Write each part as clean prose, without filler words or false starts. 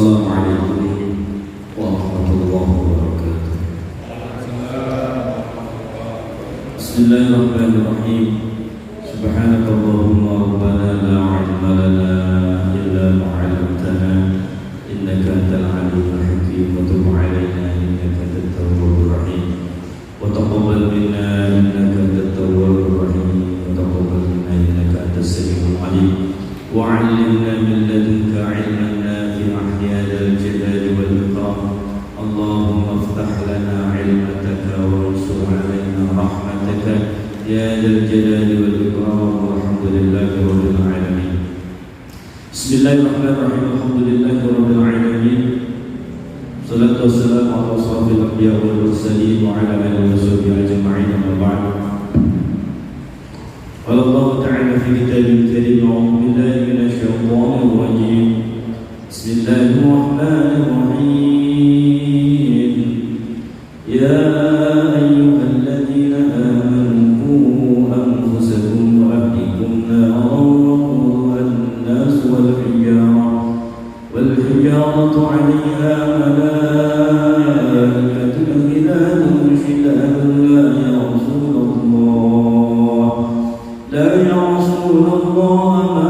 Assalamualaikum warahmatullahi wabarakatuh. Bismillahirrahmanirrahim. Subhanakallahumma rabbana la ilma lana illa ma 'allamtana innaka antal alimul hakim wa tub 'alaina innaka antat tawwabur rahim wa taqabbal minna innaka antat tawwabur rahim wa taqabbal minna innaka antas samiul alim wa 'allimna min ladunka 'ilman nafi'an ya dzal jalali wal ikram. Allahumma iftah lana 'ilmataka wa ansur 'alaina rahmataka ya dzal jalali wal ikram. Walhamdulillahi rabbil alamin. Bismillahirrahmanirrahim. Alhamdulillahi rabbil alamin. Salatu wassalamu ala asrofil anbiya wal mursalin wa ala alihi wa sahbihi ajma'in, amma ba'd. Qala Allah ta'ala fi kitabil karim, a'udzu billahi minasy syaithanir rajim. Bismillahirrahmanirrahim. Ya ayyuhalladzina amanu qu anfusakum wa ahlikum naran an-nas wal hijaratu 'alayha malaikatun ghilazun shidadun la ya'suna Allah ma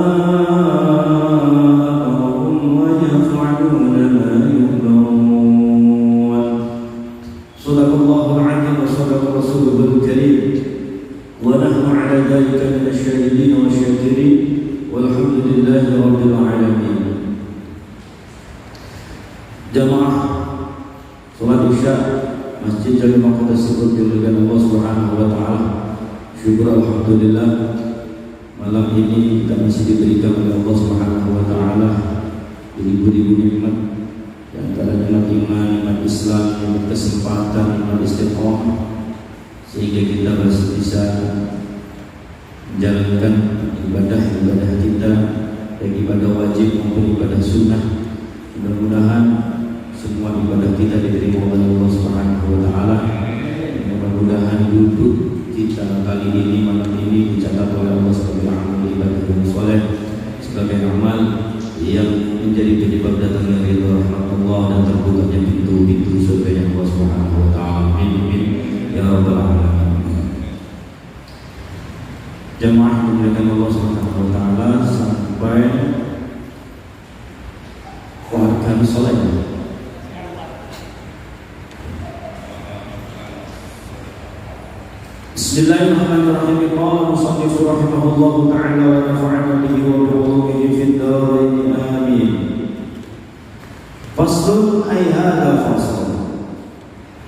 amarahum wa yaf'aluna ma yu'marun. Sadaqallahul 'azim wa sadaqa rasuluhul karim wa nahnu 'ala dhalika minasy syahidin wa syakirin walhamdulillahi rabbil alamin. Jamaah salat Isya Masjid Jami Mahkota Sibut dimuliakan Allah Subhanahu wa taala. Syukur alhamdulillah, malam ini kita masih diberikan oleh Allah Subhanahu wa taala beribu-ribu nikmat, di antara nikmat iman, nikmat Islam, nikmat kesempatan, nikmat istiqomah, sehingga kita masih bisa menjalankan ibadah kita, baik ibadah wajib maupun ibadah sunnah. Mudah-mudahan semua ibadah kita diterima oleh Allah Subhanahu wa taala. Mudah-mudahan duduk kita kali ini, malam ini, dicatat oleh Allah sebagai amal ibadah yang soleh, sebagai amal yang menjadi penyebab datangnya ridha rahmatullah dan terbukanya pintu-pintu surga Allah Subhanahu wa taala. Amin ya rabbal alamin. Jamaah dimuliakan Allah Subhanahu wa taala, sampai kuatkan salat. Bismillahirrahmanirrahim. Qala musannif rahimahullahu ta'ala wa nafa'ana bihi wa bi ulumihi fid dharain amin. Faslun ay hadha fasl.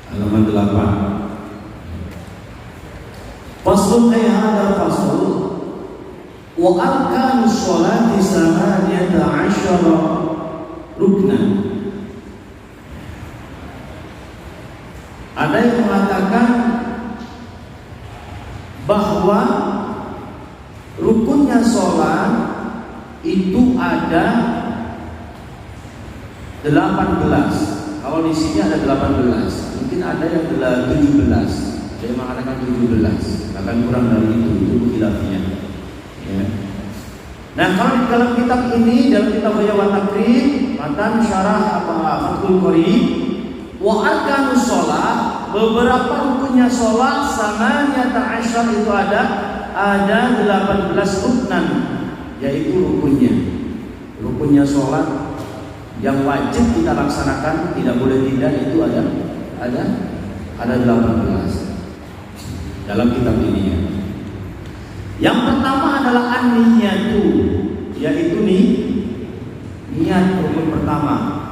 Halaman 8. Faslun ay hadha fasl wa arkanu sholati 18 ruknan. Ada yang mengatakan bahwa rukunnya sholat itu ada 18. Kalau di sini ada 18, mungkin ada yang 17. Saya mengatakan 17, akan kurang dari itu khilafnya. Ya. Nah, kalau di dalam kitab ini, dalam kitab Riyadhut Taqrib, matan syarah Fathul Qorib, wa arkanus sholat, beberapa rukunnya sholat samanyata asyar itu ada 18 ruknan, yaitu rukunnya sholat yang wajib kita laksanakan, tidak boleh tidak, itu ada 18 dalam kitab ini ya. Yang pertama adalah an-niyatu, yaitu niat rukun pertama.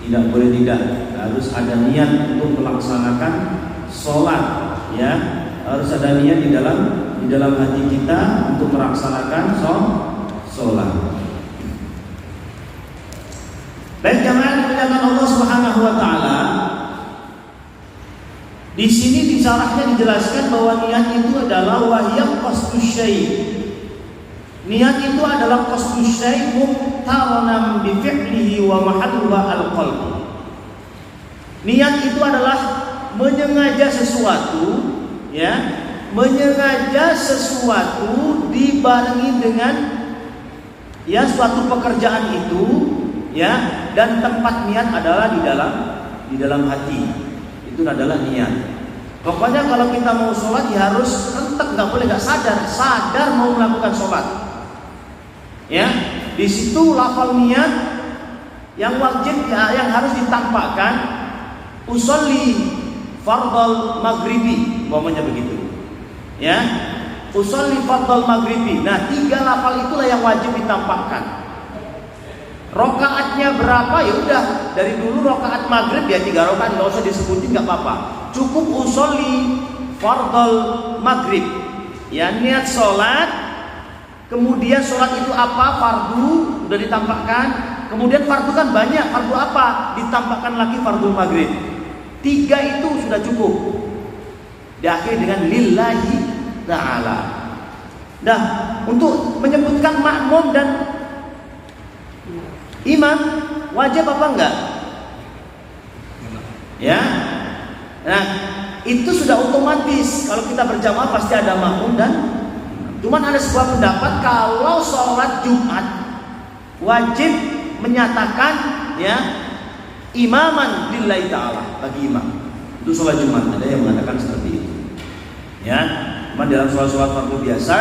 Tidak boleh tidak, harus ada niat untuk melaksanakan sholat, ya. Harus ada niat di dalam hati kita untuk melaksanakan sholat. Baik jamaah dimuliakan Allah Subhanahu wa taala. Di sini di syarahnya dijelaskan bahwa niat itu adalah wahyam qasdus syai'. Niat itu adalah qasdus syai' muqtaranam bi fi'lihi wa mahalluha al-qalb. Niat itu adalah menyengaja sesuatu, ya, menyengaja sesuatu dibarengi dengan ya suatu pekerjaan itu ya, dan tempat niat adalah di dalam hati. Itu adalah niat. Pokoknya kalau kita mau sholat ya harus rentek, nggak boleh nggak sadar mau melakukan sholat. Ya, di situ lafal niat yang wajib ya, yang harus ditampakkan. Usolli fardal maghribi, umpamanya begitu. Ya, usolli fardal maghribi. Nah, 3 lafal itulah yang wajib ditampakkan. Rokaatnya berapa? Ya udah, dari dulu rokaat maghrib ya 3 rokaat, nggak usah disebutin, nggak apa-apa. Cukup usolli fardal maghrib. Ya, niat sholat. Kemudian sholat itu apa? Fardu udah ditampakkan. Kemudian fardu kan banyak. Fardu apa? Ditampakkan lagi fardul maghrib. 3 itu sudah cukup. Diakhiri dengan lillahi ta'ala. Nah, untuk menyebutkan makmum dan imam wajib apa enggak? Ya. Nah, itu sudah otomatis. Kalau kita berjamaah pasti ada makmum dan cuman ada sebuah pendapat kalau sholat Jumat wajib menyatakan ya imaman lillahi ta'ala bagi imam. Itu sholat Jumat ada yang mengatakan seperti itu. Ya, cuma dalam sholat-sholat fardu biasa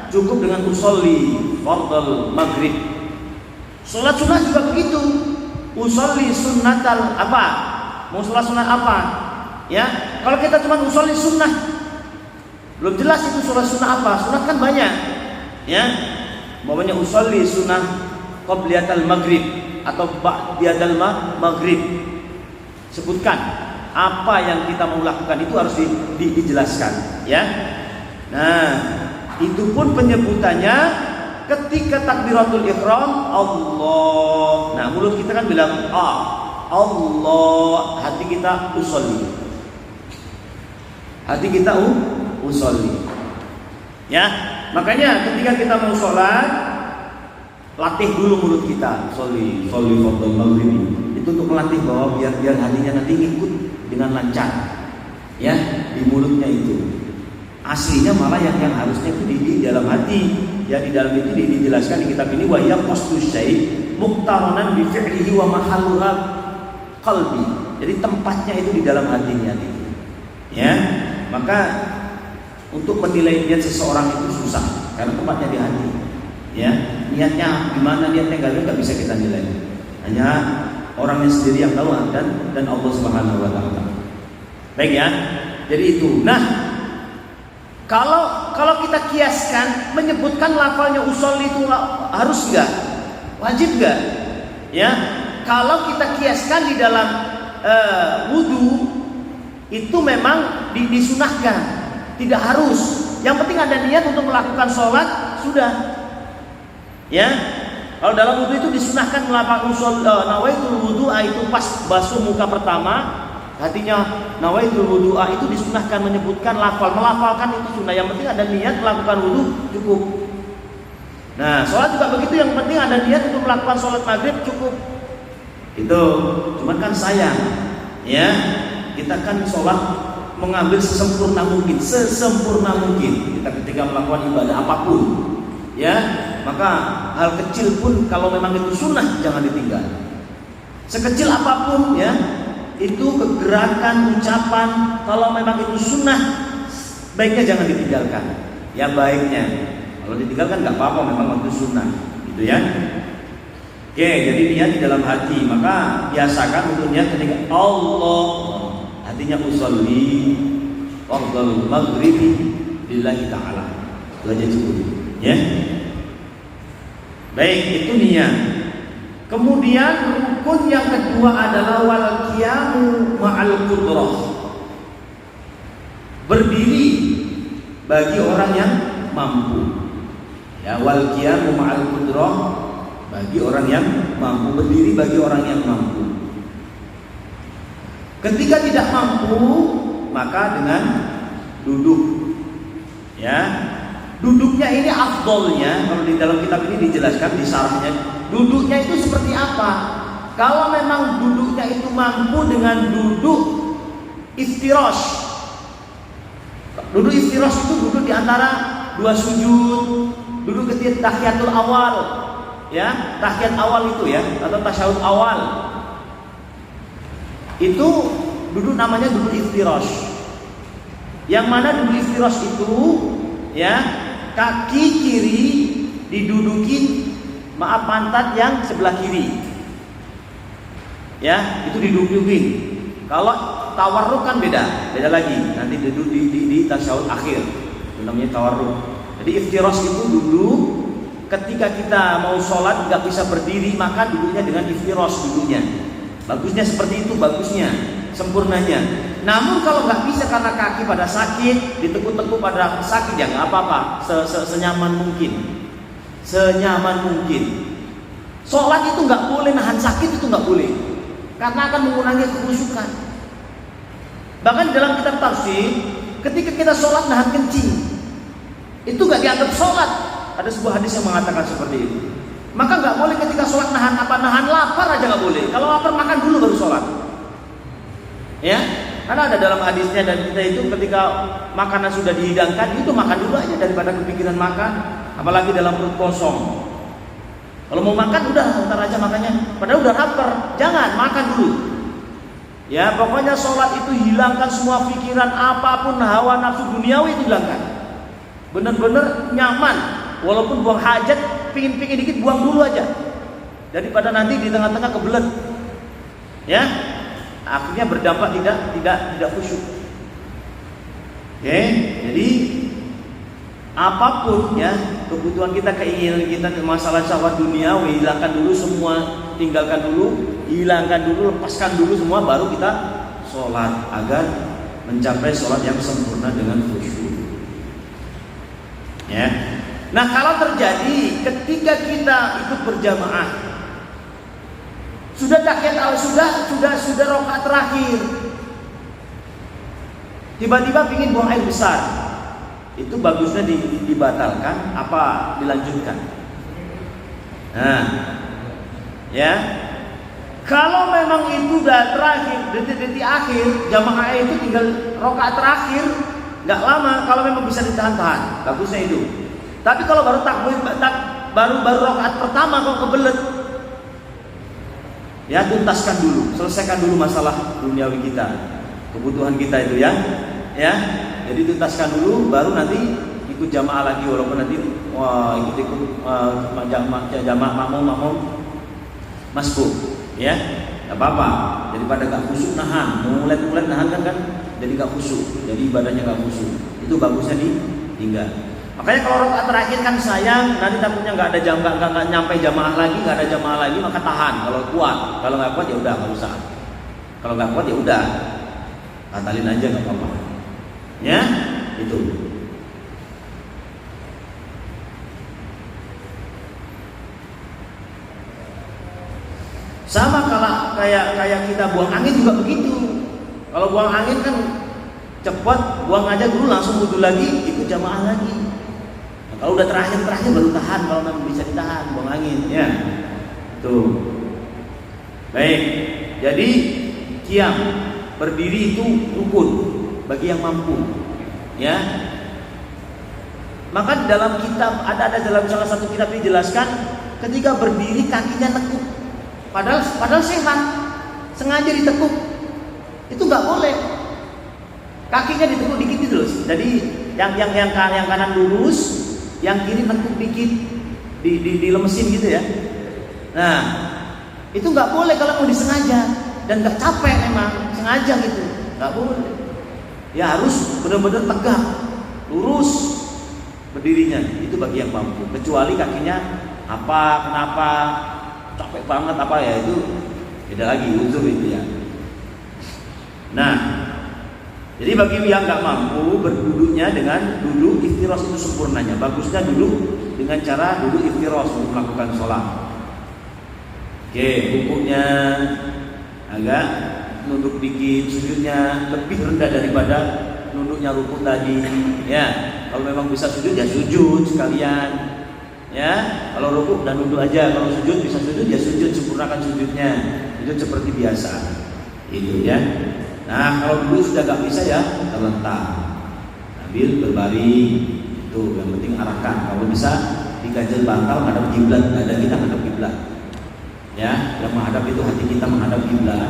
cukup dengan usolli fardal maghrib. Sholat sunnah juga begitu. Usolli sunnatal apa? Mau sholat sunnah apa? Ya, kalau kita cuma usolli sunnah, belum jelas itu sholat sunnah apa. Sunnah kan banyak. Ya, umpamanya usolli sunnah qabliyatal maghrib atau ba'diyal maghrib. Sebutkan apa yang kita mau lakukan, itu harus dijelaskan. Ya. Nah, itu pun penyebutannya ketika takbiratul ihram Allah. Nah, mulut kita kan bilang Allah, hati kita usolli. Hati kita usolli. Ya, makanya ketika kita mau sholat, latih dulu mulut kita. Usolli fardhu maghrib. Itu untuk melatih bahwa biar hatinya nanti ikut dengan lancar. Ya, di mulutnya itu. Aslinya malah yang harusnya itu di dalam hati. Ya, di dalam itu dijelaskan di kitab ini wa ya qasdu syai' muqtaranan bi fi'lihi wa mahalluha qalbi. Jadi tempatnya itu di dalam hatinya itu. Ya, maka untuk menilai niat seseorang itu susah karena tempatnya di hati. Ya, niatnya gimana, niatnya enggak bisa kita nilai. Hanya orangnya sendiri yang tahu dan Allah Subhanahu wa taala. Baik ya. Jadi itu. Nah, kalau kita kiaskan menyebutkan lafalnya usolli itu harus enggak? Wajib enggak? Ya. Kalau kita kiaskan di dalam wudu itu memang disunahkan, tidak harus. Yang penting ada niat untuk melakukan sholat sudah. Ya. Kalau dalam wudu itu disunahkan melakukan nawaitul wudu'a itu pas basuh muka pertama. Hatinya nawaitul wudu'a itu disunahkan menyebutkan melafalkan itu sunnah. Yang penting ada niat melakukan wudu cukup. Nah, sholat juga begitu, yang penting ada niat untuk melakukan sholat maghrib cukup. Itu, cuman kan sayang, ya kita kan sholat mengambil sesempurna mungkin kita ketika melakukan ibadah apapun, ya maka hal kecil pun kalau memang itu sunnah jangan ditinggal. Sekecil apapun ya. Itu kegerakan, ucapan, kalau memang itu sunnah, baiknya jangan ditinggalkan. Ya baiknya, kalau ditinggalkan nggak apa-apa, memang itu sunnah, gitu ya. Oke, jadi niat di dalam hati, maka biasakan untuk niat ketika Allah, hatinya usolli fardal maghribi lillahi ta'ala. Itu aja cukup, ya. Baik, itu niat. Kemudian rukun yang kedua adalah wal qiyamu ma'al qudrah. Berdiri bagi orang yang mampu. Ya, wal qiyamu ma'al qudrah bagi orang yang mampu, berdiri bagi orang yang mampu. Ketika tidak mampu, maka dengan duduk. Ya. Duduknya ini afdolnya, kalau di dalam kitab ini dijelaskan di syarahnya, duduknya itu seperti apa? Kalau memang duduknya itu mampu dengan duduk iftirash. Duduk iftirash itu duduk di antara 2 sujud, duduk ketika tahiyatul awal. ya tahiyat awal itu ya, atau tasyahud awal itu duduk namanya duduk iftirash. Yang mana duduk iftirash itu ya kaki kiri didudukin, pantat yang sebelah kiri ya, itu didudukin. Kalau tawarruk kan beda lagi, nanti duduk di tasyahud akhir, itu namanya tawarruk. Jadi iftirash itu duduk ketika kita mau sholat nggak bisa berdiri, maka duduknya dengan iftirash duduknya. Bagusnya seperti itu, bagusnya, sempurnanya. Namun kalau nggak bisa karena kaki pada sakit, ditekuk-tekuk pada sakit, ya nggak apa-apa, senyaman mungkin, senyaman mungkin. Sholat itu nggak boleh nahan sakit, itu nggak boleh, karena akan mengurangi kekhusyukan. Bahkan dalam kitab tafsir, ketika kita sholat nahan kencing, itu nggak dianggap sholat. Ada sebuah hadis yang mengatakan seperti itu. Maka nggak boleh ketika sholat nahan lapar aja nggak boleh. Kalau lapar makan dulu baru sholat. Ya, karena ada dalam hadisnya, dan kita itu ketika makanan sudah dihidangkan itu makan dulu aja daripada kepikiran makan, apalagi dalam perut kosong. Kalau mau makan udah ntar aja makannya, padahal udah lapar, jangan makan dulu. Ya pokoknya sholat itu hilangkan semua pikiran apapun, hawa nafsu duniawi itu hilangkan. Bener-bener nyaman, walaupun buang hajat, pingin dikit buang dulu aja, daripada nanti di tengah-tengah kebelet. Ya. Akhirnya berdampak tidak khusyuk. Oke, jadi apapun ya kebutuhan kita, keinginan kita, masalah syahwat duniawi, hilangkan dulu semua, tinggalkan dulu, hilangkan dulu, lepaskan dulu semua, baru kita sholat agar mencapai sholat yang sempurna dengan khusyuk. Ya. Nah kalau terjadi ketika kita ikut berjamaah, sudah tahiyat awal, sudah rakaat terakhir, tiba-tiba pingin buang air besar, itu bagusnya dibatalkan apa dilanjutkan? Nah, ya, kalau memang itu udah terakhir, detik-detik akhir, jamaah itu tinggal rakaat terakhir, nggak lama, kalau memang bisa ditahan-tahan, bagusnya itu. Tapi kalau baru takbir, baru rakaat pertama kok kebelet, ya tuntaskan dulu, selesaikan dulu masalah duniawi kita, kebutuhan kita itu ya. Jadi tuntaskan dulu, baru nanti ikut jamaah lagi, walaupun nanti ikut jamaah makmum masbuk, ya, nggak apa-apa. Daripada nggak khusyuk nahan, mulai nahan kan, jadi nggak khusyuk, jadi ibadahnya nggak khusyuk. Itu bagusnya ditinggal. Makanya kalau rakaat terakhir kan sayang, nanti takutnya nggak nyampe jamaah lagi, nggak ada jamaah lagi, maka tahan. Kalau kuat, kalau nggak kuat ya udah nggak usah. Kalau nggak kuat ya udah, batalin aja nggak apa-apa. Ya, itu. Sama kalau kayak kita buang angin juga begitu. Kalau buang angin kan cepat, buang aja dulu langsung wudu lagi, ikut jamaah lagi. Kalau udah terakhir baru tahan, kalau memang bisa ditahan, buang angin, ya. Tuh. Baik. Jadi qiyam, berdiri itu rukun bagi yang mampu, ya. Maka dalam kitab ada dalam salah satu kitab dijelaskan ketika berdiri kakinya tekuk. Padahal sehat, sengaja ditekuk. Itu nggak boleh. Kakinya ditekuk dikit itu loh. Jadi yang kanan lurus, yang kiri nekuk dikit, dilemesin gitu ya. Nah, itu nggak boleh kalau mau disengaja dan nggak capek, memang sengaja gitu, nggak boleh. Ya harus benar-benar tegak, lurus berdirinya. Itu bagi yang mampu. Kecuali kakinya kenapa capek banget ya, itu beda lagi, uzur itu ya. Nah, jadi bagi yang nggak mampu, berduduknya dengan duduk iftirash itu sempurnanya. Bagusnya duduk dengan cara duduk iftirash untuk melakukan sholat. Oke, rukuknya agak nunduk dikit, sujudnya lebih rendah daripada nunduknya rukuk tadi. Ya, kalau memang bisa sujud ya sujud sekalian. Ya, kalau rukuk dan nunduk aja. Kalau sujud bisa sujud ya sujud, sempurnakan sujudnya. Sujud seperti biasa. Itu ya. Nah kalau dulu sudah gak bisa ya terlentang, sambil berbaring, itu yang penting arahkan. Kalau bisa diganjel bantal menghadap kiblat, dada kita menghadap kiblat. Ya, yang menghadap itu hati kita menghadap kiblat.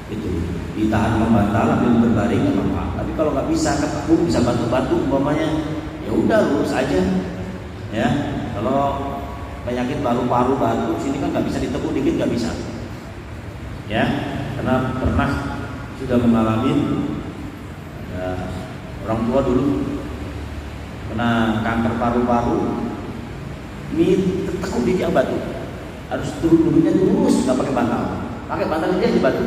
Itu ditahan membantal sambil berbaring nggak apa-apa. Tapi kalau nggak bisa ketekuk, bisa batu-batu umpamanya, ya udah lurus aja. Ya, kalau penyakit paru-paru batu sini kan nggak bisa ditekuk dikit, nggak bisa. Ya, karena pernah sudah mengalami ya, orang tua dulu kena kanker paru-paru, ini tekuk dikit batu, harus duduknya lurus, nggak pakai bantal, pakai bantal aja di batu.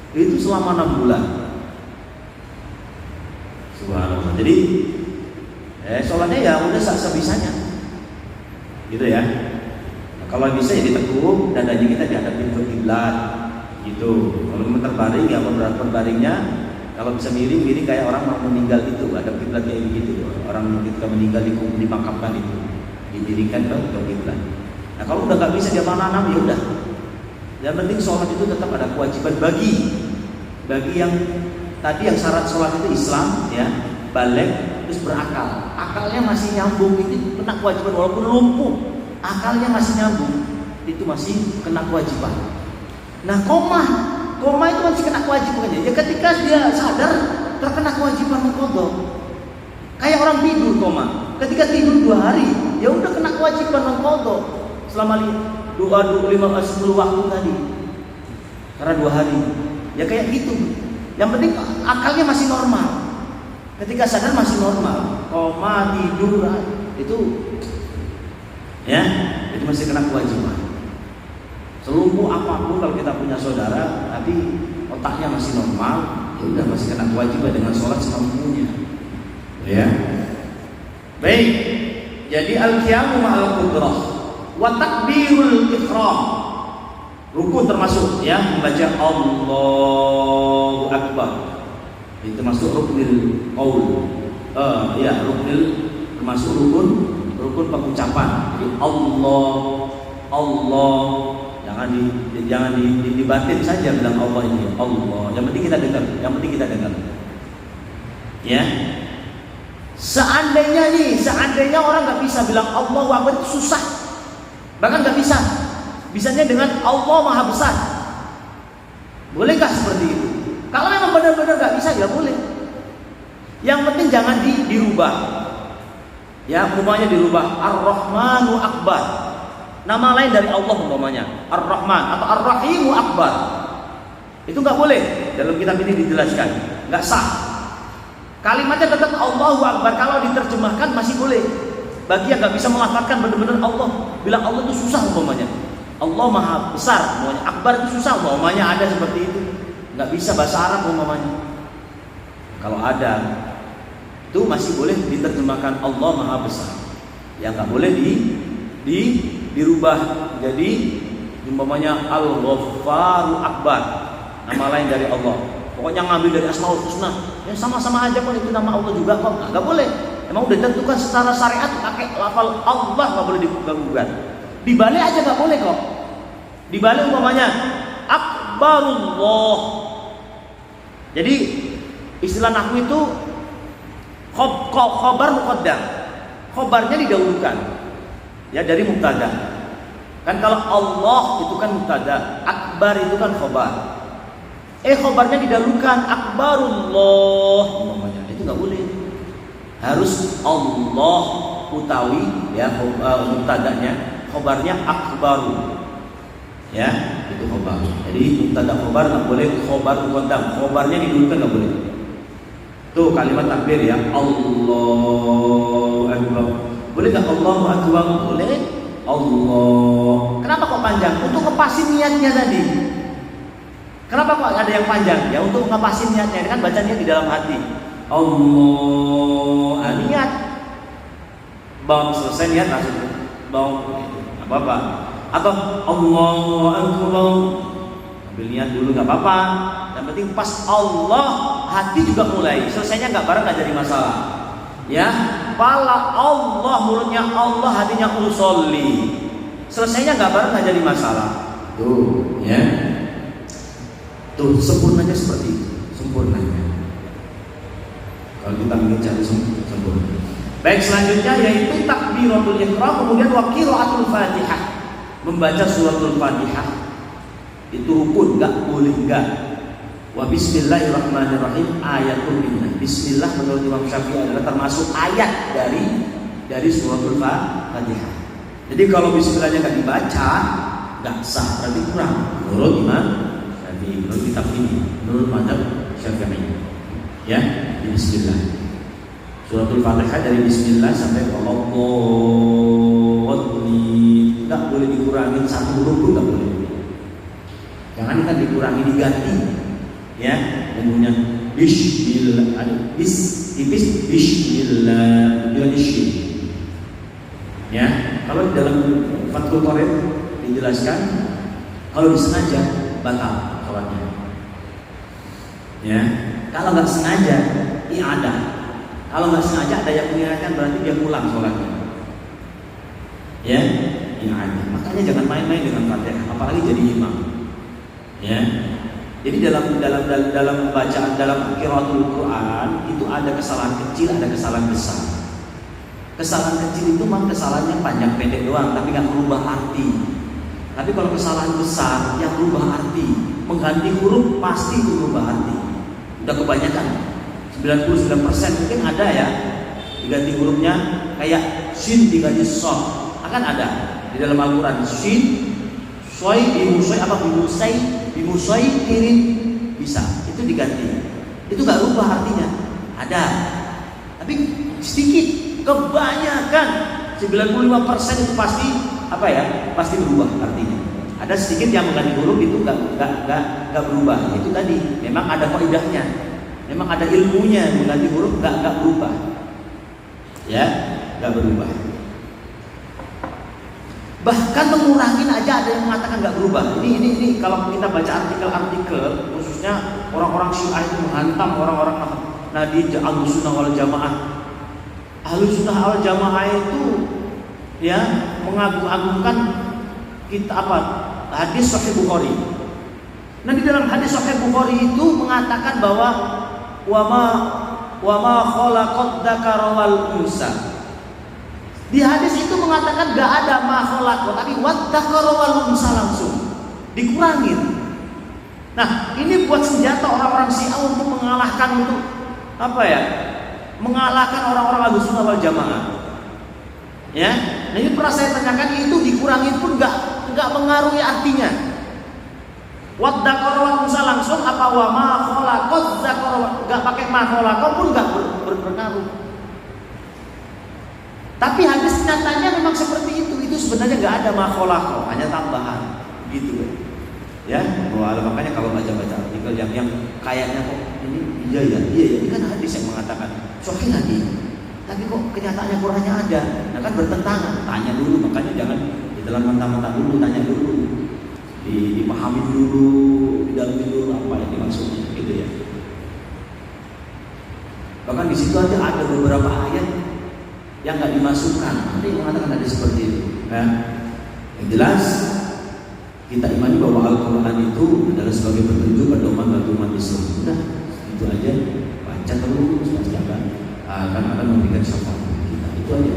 Itu selama 6 bulan. Subhanallah. Jadi sholatnya ya udah sebisanya, gitu ya. Nah, kalau bisa ya ditekuk, dadanya kita dihadapin ke kiblat, gitu. Kalau memang terbaring ya berbaringnya, kalau bisa miring kayak orang mau meninggal itu, ada kiblat kayak begitu. Orang ketika meninggal dimakamkan itu, didirikan ke kiblat. Nah kalau udah nggak bisa dia nanam ya udah. Yang penting sholat itu tetap ada kewajiban bagi yang tadi yang syarat sholat itu Islam ya, balik terus berakal, akalnya masih nyambung, itu kena kewajiban walaupun lumpuh, akalnya masih nyambung, itu masih kena kewajiban. Nah koma itu masih kena kewajibannya. Ya ketika dia sadar terkena kewajiban mengqadha. Kayak orang tidur koma, ketika tidur 2 hari ya udah kena kewajiban mengqadha selama 10 waktu tadi, karena 2 hari. Ya kayak gitu. Yang penting akalnya masih normal. Ketika sadar masih normal, koma tidur itu ya, itu masih kena kewajiban. Selumpuh apapun kalau kita punya saudara, tapi otaknya masih normal, ya udah masih kena kewajiban dengan sholat semampunya. Ya. Baik. Jadi al-qiyamu ma'al qudrah wa takbirul ihram. Rukun termasuk ya, membaca Allahu Akbar. Itu masuk ruknil qaul. Ya, ruknil termasuk rukun pengucapan. Jadi Allah jangan dibatin saja bilang Allah ini Allah. Yang penting kita dengar. Ya. Seandainya orang nggak bisa bilang Allahu Akbar itu susah. Bahkan nggak bisa. Bisanya dengan Allah Maha Besar. Bolehkah seperti itu? Kalau memang benar-benar nggak bisa ya boleh. Yang penting jangan dirubah. Ya, umpamanya dirubah Ar-Rahmanu Akbar. Nama lain dari Allah umpamanya Ar-Rahman atau Ar-Rahimu Akbar. Itu nggak boleh. Dalam kitab ini dijelaskan, nggak sah. Kalimatnya tetap Allahu Akbar. Kalau diterjemahkan masih boleh. Bagi yang nggak bisa melafalkan benar-benar Allah, bilang Allah itu susah umpamanya. Allah Maha Besar, umpamanya Akbar itu susah, umpamanya ada seperti itu. Nggak bisa bahasa Arab umpamanya. Kalau ada, itu masih boleh diterjemahkan Allah Maha Besar. Yang nggak boleh dirubah jadi umpamanya Al-Ghaffaru Akbar, nama lain dari Allah. Pokoknya ngambil dari Asmaul Husna, ya sama-sama aja kok itu nama Allah juga kok. Nggak boleh. Emang udah ditentukan secara syariat pakai lafal Allah nggak boleh diganggukan. Dibalik aja nggak boleh kok. Dibalik umpamanya Akbarullah. Jadi istilah nahwu itu khobar muqaddam. Khobarnya didahulukan. Ya dari mubtada. Kan kalau Allah itu kan mubtada, akbar itu kan khobar. Khobarnya didahulukan Akbarullah umpamanya. Itu nggak boleh. Harus Allah utawi ya mubtadanya, khobarnya akbaru. Ya, itu khobar. Jadi mubtada khobar nggak boleh khobar muqaddam. Khobarnya didahulukan nggak boleh. Tuh kalimat takbir ya, Allahu Akbar. Boleh nggak Allahu Akbar? Boleh. Allah. Kenapa kok panjang? Untuk ngepasin niatnya tadi. Kenapa kok ada yang panjang? Ya untuk ngepasin niatnya. Kan bacanya di dalam hati. Allah, niat. Bang selesai niat langsung bang apa-apa. Atau Allahu Akbar, ambil niat dulu nggak apa-apa. Yang penting pas Allah hati juga mulai. Selesainya nggak bareng nggak jadi masalah. Ya, kepala Allah, mulutnya Allah, hatinya usolli. Selesainya nggak bareng nggak jadi masalah. Tuh, ya. Tuh sempurnanya seperti itu, sempurnanya. Kalau kita ingin cari sempurna. Baik, selanjutnya yaitu takbir takbiratul ihram, kemudian wa qiraatul Fatihah. Membaca suratul Fatihah itu rukun, enggak boleh enggak. Wa bismillahirrahmanirrahim ayatul minnah. Bismillah menurut Imam Syafi'i adalah termasuk ayat dari suratul Fatihah. Jadi kalau bismillahnya enggak dibaca, enggak sah, berarti kurang. Menurut Imam Syafi'i, menurut kitab ini, menurut mazhab Syafi'i. Ya, bismillah. Suratul Fatihah dari bismillah sampai Allahu enggak boleh dikurangi satu huruf pun enggak boleh. Jangan kan dikurangi, diganti. Ya, umumnya bismillah, tipis bismillah, jangan syin. Ya, kalau di dalam Fathul Qorib dijelaskan kalau disengaja batal sholatnya. Ya, kalau nggak sengaja i'adah. Kalau nggak sengaja ada yang mengingatkan berarti dia pulang sholatnya. Ya, i'adah. Makanya jangan main-main dengan Fatihah, apalagi jadi imam. Ya. Jadi dalam bacaan dalam qiraatul Quran itu ada kesalahan kecil, ada kesalahan besar. Kesalahan kecil itu memang kesalahan yang panjang pendek doang, tapi nggak merubah arti. Tapi kalau kesalahan besar yang merubah arti, mengganti huruf pasti merubah arti. Udah kebanyakan 99% mungkin ada ya diganti hurufnya, kayak shin diganti shad, akan ada di dalam Al-Quran. Shin, soy, bimusoi apa bimusoi kirin bisa, itu diganti. Itu nggak rubah artinya, ada. Tapi sedikit, kebanyakan 95% itu pasti apa ya? Pasti berubah artinya. Ada sedikit yang mengganti huruf itu nggak berubah. Itu tadi memang ada kaidahnya, memang ada ilmunya. Mengganti huruf nggak berubah, ya nggak berubah. Bahkan mengurangi aja ada yang mengatakan nggak berubah. Ini kalau kita baca artikel khususnya orang-orang Syiah itu menghantam orang-orang Nahdien Ahlus Sunnah wal Jamaah. Ahlus Sunnah wal Jamaah itu ya mengagung-agungkan kita hadis Sahih Bukhari. Nah, di dalam hadis Sahih Bukhari itu mengatakan bahwa wa ma khalaqad dzakara wal unsa. Di hadis itu mengatakan gak ada ma khalaqah, tapi wad dzakara wal unsa langsung dikurangin. Nah, ini buat senjata orang-orang Syiah untuk mengalahkan mengalahkan orang-orang Ahlus Sunnah wal Jamaah. Ya, nah ini pernah saya tanyakan, itu dikurangin pun nggak mengaruhi artinya. Wad dzakara wal unsa langsung apa wa ma khalaqad dzakara, nggak pakai ma khalaqah pun nggak berpengaruh. Tapi hadis nyatanya memang seperti itu. Itu sebenarnya nggak ada ma khalaqah, hanya tambahan, gitu. Ya, makanya kalau baca-baca artikel yang kayaknya kok ini iya ini kan hadis yang mengatakan sahih hadis. Tapi kok kenyataannya Qur'annya ada, nah kan bertentangan. Tanya dulu, makanya jangan di dalam mentah-mentah dulu, tanya dulu, dipahami dulu, didalami dulu apa yang dimaksudnya, gitu ya. Bahkan di situ aja ada beberapa ayat yang nggak dimasukkan, ada yang mengatakan ada seperti itu. Nah, yang jelas kita imani bahwa Al-Quran itu adalah sebagai petunjuk pedoman bagi umat Islam. Udah, itu aja, baca terus, akan memberikan syafaat kita. Itu aja.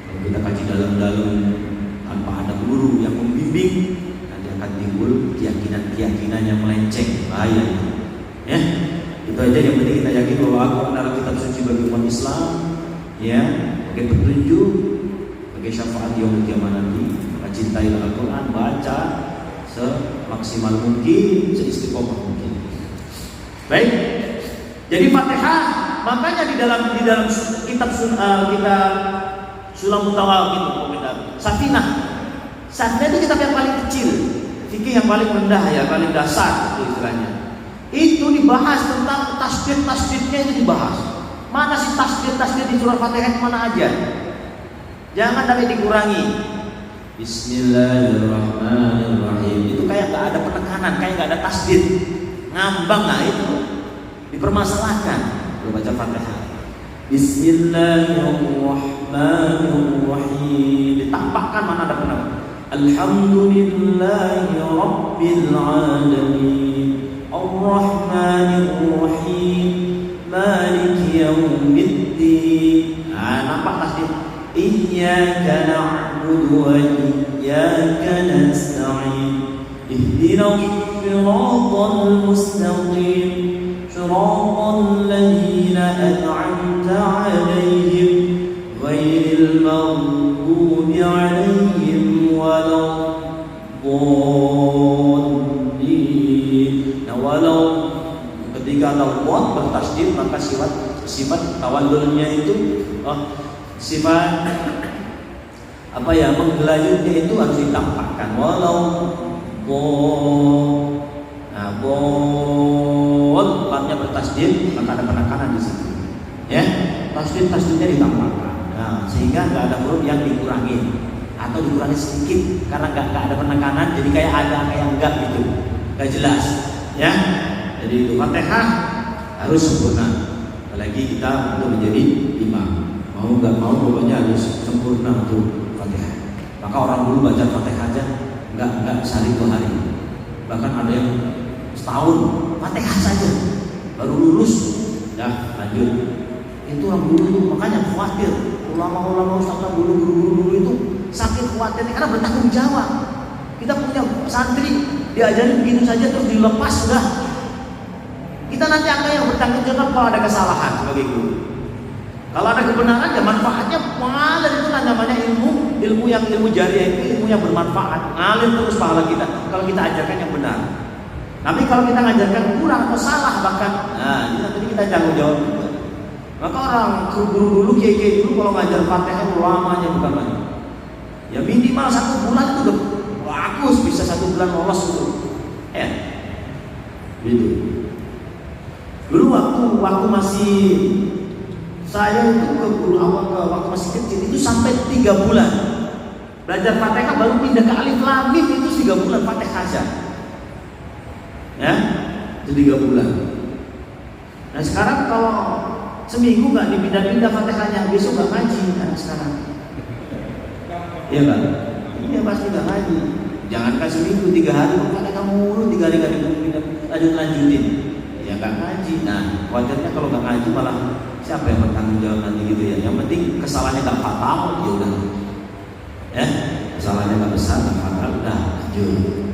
Kalau kita kaji dalam-dalam tanpa ada guru yang membimbing, nanti akan timbul keyakinan yang melenceng, bahaya itu. Ya, itu aja. Yang penting kita yakin bahwa Al-Quran adalah kitab suci bagi umat Islam, ya, sebagai petunjuk, sebagai syafaat yaumul qiyamah nanti. Maka cintailah Al-Quran, baca semaksimal mungkin, seistiqomah mungkin. Baik. Jadi Fatihah, makanya di dalam kitab Sulam Mutawakil, Safinah itu kitab yang paling kecil, fikih yang paling rendah ya, paling dasar itu istilahnya. Itu dibahas tentang tasdid-tasdidnya, itu dibahas. Mana sih tasdid di surah Fatihah, mana aja? Jangan sampai dikurangi. Bismillahirrahmanirrahim. Itu kayak nggak ada penekanan, kayak nggak ada tasdid, ngambang. Nah itu dipermasalahkan. Baca Fatihah. Bismillahirrahmanirrahim. Ditampakkan mana ada penekanan. Alhamdulillahi Rabbil Alamin, Ar-Rahmanir-Rahim, Maliki Yawmiddin. Nah, nampak tasdid. إياك نعبد وإياك نستعين اهدنا الصراط المستقيم صراط الذين أنعمت عليهم غير المغضوب عليهم ولا الضالين. Nah, walau ketika lafaz bertasydid maka sifat tawallulnya itu sifat apa ya, menggelayutnya itu harus ditampakkan. Walau lamnya bertasydid maka ada penekanan di situ. Ya, tasydidnya ditampakkan. Nah, sehingga nggak ada huruf yang dikurangi atau dikurangi sedikit karena nggak ada penekanan, jadi kayak ada kayak enggak gitu, nggak jelas. Ya, jadi itu Fatihah harus sempurna. Apalagi kita untuk menjadi imam, mau nggak mau pokoknya harus sempurna untuk Fatihah. Maka orang dulu baca Fatihah aja nggak sehari 2 hari, bahkan ada yang setahun Fatihah saja baru lulus. Ya, lanjut. Itu orang dulu itu makanya khawatir. Ulama-ulama ustaz guru-guru itu sakit khawatirnya karena bertanggung jawab. Kita punya santri diajarin begitu saja terus dilepas sudah. Kita nanti akan yang bertanggung jawab kalau ada kesalahan sebagai guru. Kalau ada kebenaran ya manfaatnya pahala, itu namanya ilmu jariah, itu ilmu yang bermanfaat. Ngalir terus pahala kita kalau kita ajarkan yang benar. Tapi kalau kita ngajarkan kurang atau salah bahkan, nah ini nanti kita tanggung jawab juga. Maka orang guru dulu, kiai dulu kalau ngajar Fatihah lamanya bukan main. Ya minimal 1 bulan itu udah bagus, bisa 1 bulan lolos itu. Ya, gitu. Dulu waktu masih saya itu ke guru awal waktu masih kecil itu sampai 3 bulan belajar Fatihah, baru pindah ke alif lam mim itu 3 bulan Fatihah saja. Ya, itu 3 bulan. Nah sekarang kalau seminggu nggak dipindah-pindah Fatihahnya, besok nggak ngaji kan sekarang. Iya kan? Iya pasti nggak ngaji. Jangankan seminggu, 3 hari Fatihah mulu, 3 hari nggak dipindah lanjutin. Ya nggak ngaji. Nah khawatirnya kalau nggak ngaji malah siapa yang bertanggung jawab nanti gitu ya. Yang penting kesalahannya nggak fatal, ya udah. Ya, kesalahannya nggak besar, nggak fatal, udah lanjut.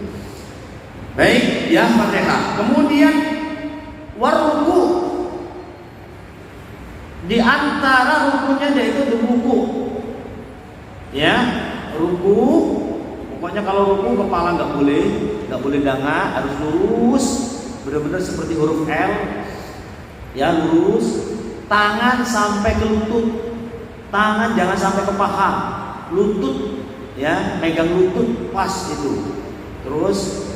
Baik, ya Fatihah. Kemudian waruku, di antara rukunya yaitu ruku. Ya, ruku. Pokoknya kalau ruku kepala nggak boleh danga, harus lurus, benar-benar seperti huruf L. Ya, lurus. Tangan sampai ke lutut. Tangan jangan sampai ke paha. Lutut, ya, megang lutut pas itu. Terus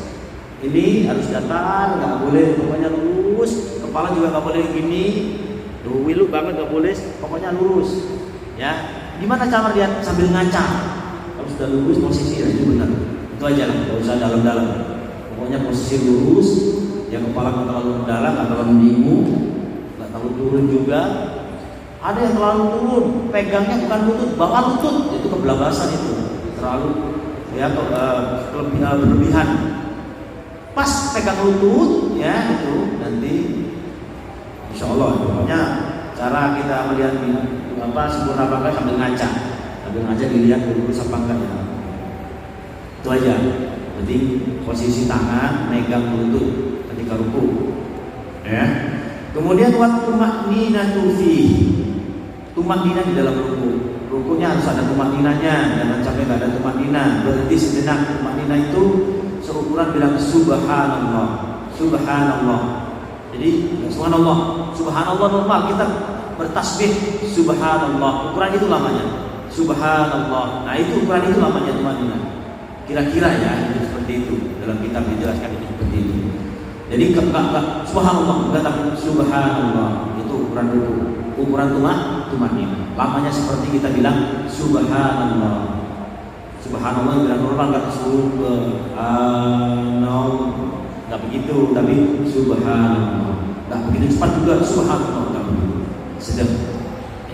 ini harus datar, nggak boleh, pokoknya lurus. Kepala juga nggak boleh gini, wilu banget nggak boleh, pokoknya lurus. Ya, gimana cara lihat sambil ngaca? Kalau sudah lurus posisi itu benar. Itu aja lah, nggak usah dalam-dalam. Pokoknya posisi lurus, ya kepala nggak terlalu mendalam, nggak terlalu meninggu, nggak terlalu turun juga. Ada yang terlalu turun, pegangnya bukan lutut, bawah lutut, itu kebelabasan itu, terlalu ya berlebihan. Pas pegang lutut, ya itu nanti, insya Allah. Pokoknya cara kita melihat sempurna apa enggak sambil ngaca dilihat lurus apa enggak ya. Itu aja. Jadi posisi tangan megang lutut ketika ruku. Ya. Kemudian waktu tumakninatu fi. Tumakninah di dalam ruku. Rukunya harus ada tumakninahnya, jangan sampai enggak ada tumakninah. Berhenti sejenak. Tumakninah itu seukuran bilang subhanallah. Jadi subhanallah normal kita bertasbih subhanallah, ukuran itu lamanya subhanallah. Nah itu ukuran itu lamanya tumakninah. Kira-kira ya itu seperti itu, dalam kitab dijelaskan itu seperti itu. Jadi enggak subhanallah, enggak, tapi subhanallah itu ukuran ruku, ukuran tumakninah. Lamanya seperti kita bilang subhanallah. Subhanallah bilang normal, enggak subhanallah, enggak begitu, tapi subhanallah. Enggak begitu cepat juga subhanallah, enggak begitu. Sedang.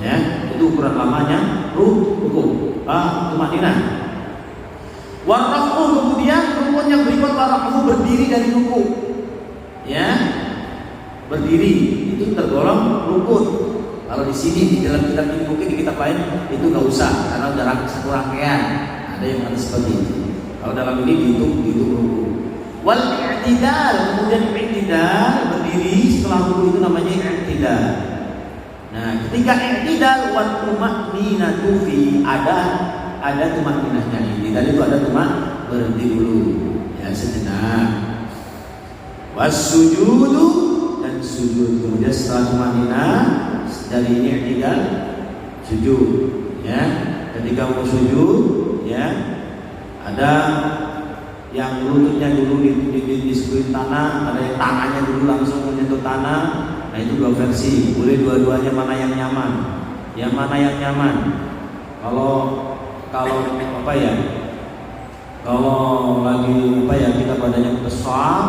Ya, itu ukuran lamanya ruku. Tumakninah. Warrafu, kemudian rukun yang berikut warrafu berdiri dari ruku. Ya. Berdiri itu tergolong rukun. Kalau di sini di dalam kitab ini mungkin di kitab lain itu nggak usah karena udah satu rangkaian. Ada yang ada seperti itu. Kalau dalam ini dihitung ruku. Wal i'tidal, kemudian i'tidal berdiri setelah ruku itu namanya i'tidal. Nah, ketika i'tidal wa tuma'ninatu fi ada tumakninahnya. I'tidal itu ada tumak berhenti dulu ya sejenak. Wasujudu dan sujud. Kemudian setelah tumakninah dari i'tidal sujud ya. Ketika mau sujud ya ada yang lututnya dulu disebutin tanah, ada yang tangannya dulu langsung menyentuh tanah. Nah itu dua versi, boleh dua-duanya, mana yang nyaman. Yang mana yang nyaman? Kalau apa ya? Kalau lagi apa ya kita badannya besar,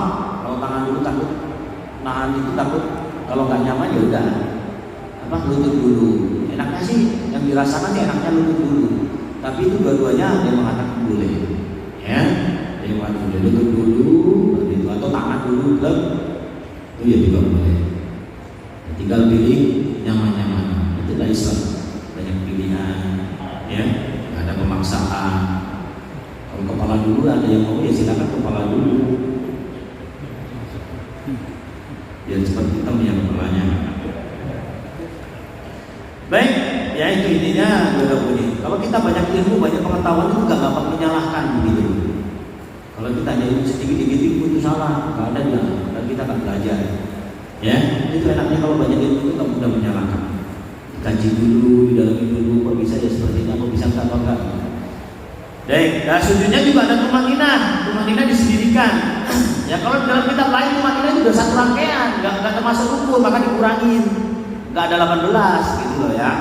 kalau tangan dulu takut, nahan itu takut. Kalau nggak nyaman ya udah apa lutut dulu. Enaknya sih yang dirasakan sih enaknya lutut dulu. Tapi itu dua-duanya ada yang mengatakan boleh, ya. Ada yang mengatakan boleh lutut dulu, begitu atau tangan dulu, klub itu ya juga boleh. Tinggal pilih nyaman-nyaman. Itu dari Islam banyak pilihan, ya. Nggak ada pemaksaan. Kalau kepala dulu ada yang mau ya silakan kepala dulu. Biar cepat hitam ya kepalanya. Baik, ya itu intinya juga begini. Kalau kita banyak ilmu, banyak pengetahuan itu gak gampang menyalahkan begitu. Kalau kita hanya ilmu sedikit-sedikit itu salah, gak ada juga. Dan kita akan belajar. Ya, itu enaknya kalau banyak ilmu itu gak mudah menyalahkan. Kaji dulu, didalami dulu, kok bisa ya seperti ini, kok bisa apa enggak. Baik, nah sujudnya juga ada tumakninah disendirikan. Ya kalau dalam kitab lain tumakninah itu sudah satu rangkaian, gak termasuk rukun, maka dikurangin. Gak ada 18 gitu loh ya.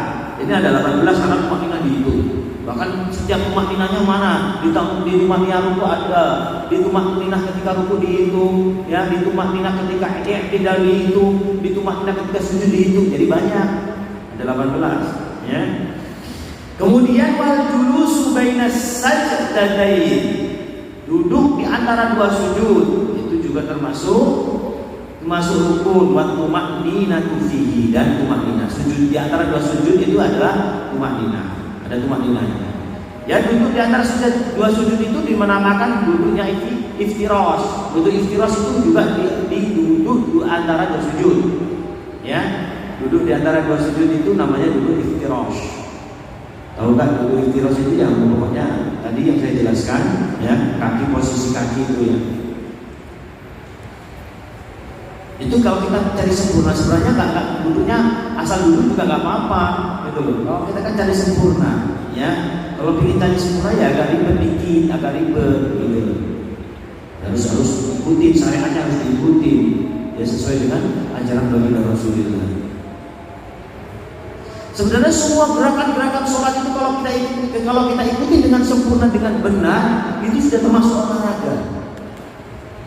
Ini ada 18 karena tumakninah dihitung. Bahkan setiap tumakninahnya mana? Di tumakninah ruku ada, di tumakninah ketika ruku dihitung, ya, di tumakninah ketika i'tidal dihitung, di tumakninah ketika sujud dihitung. Jadi banyak. Ada 18, ya. Kemudian wal julusu bainas sajdatayn. Duduk di antara dua sujud itu juga termasuk rukun wa tumakninatu fihi dan tumakninah. Sujud di antara dua sujud itu adalah tumakninah. Ada tumakninahnya. Ya duduk di antara dua sujud itu dinamakan duduknya iftirash. Duduk iftirash itu juga duduk di antara dua sujud. Ya, duduk di antara dua sujud itu namanya duduk iftirash. Tahu kan duduk iftirash itu yang pokoknya tadi yang saya jelaskan ya, kaki posisi kaki itu ya. Itu kalau kita cari sempurna sebenarnya nggak duduknya asal duduk juga nggak apa-apa gitu loh. Kalau kita kan cari sempurna ya, kalau ingin cari sempurna ya agak ribet dikit, agak ribet gitu loh. Harus ikutin syariatnya, harus diikutin ya sesuai dengan ajaran baginda Rasulullah. Sebenarnya semua gerakan-gerakan sholat itu kalau kita ikuti dengan sempurna dengan benar itu sudah termasuk olahraga.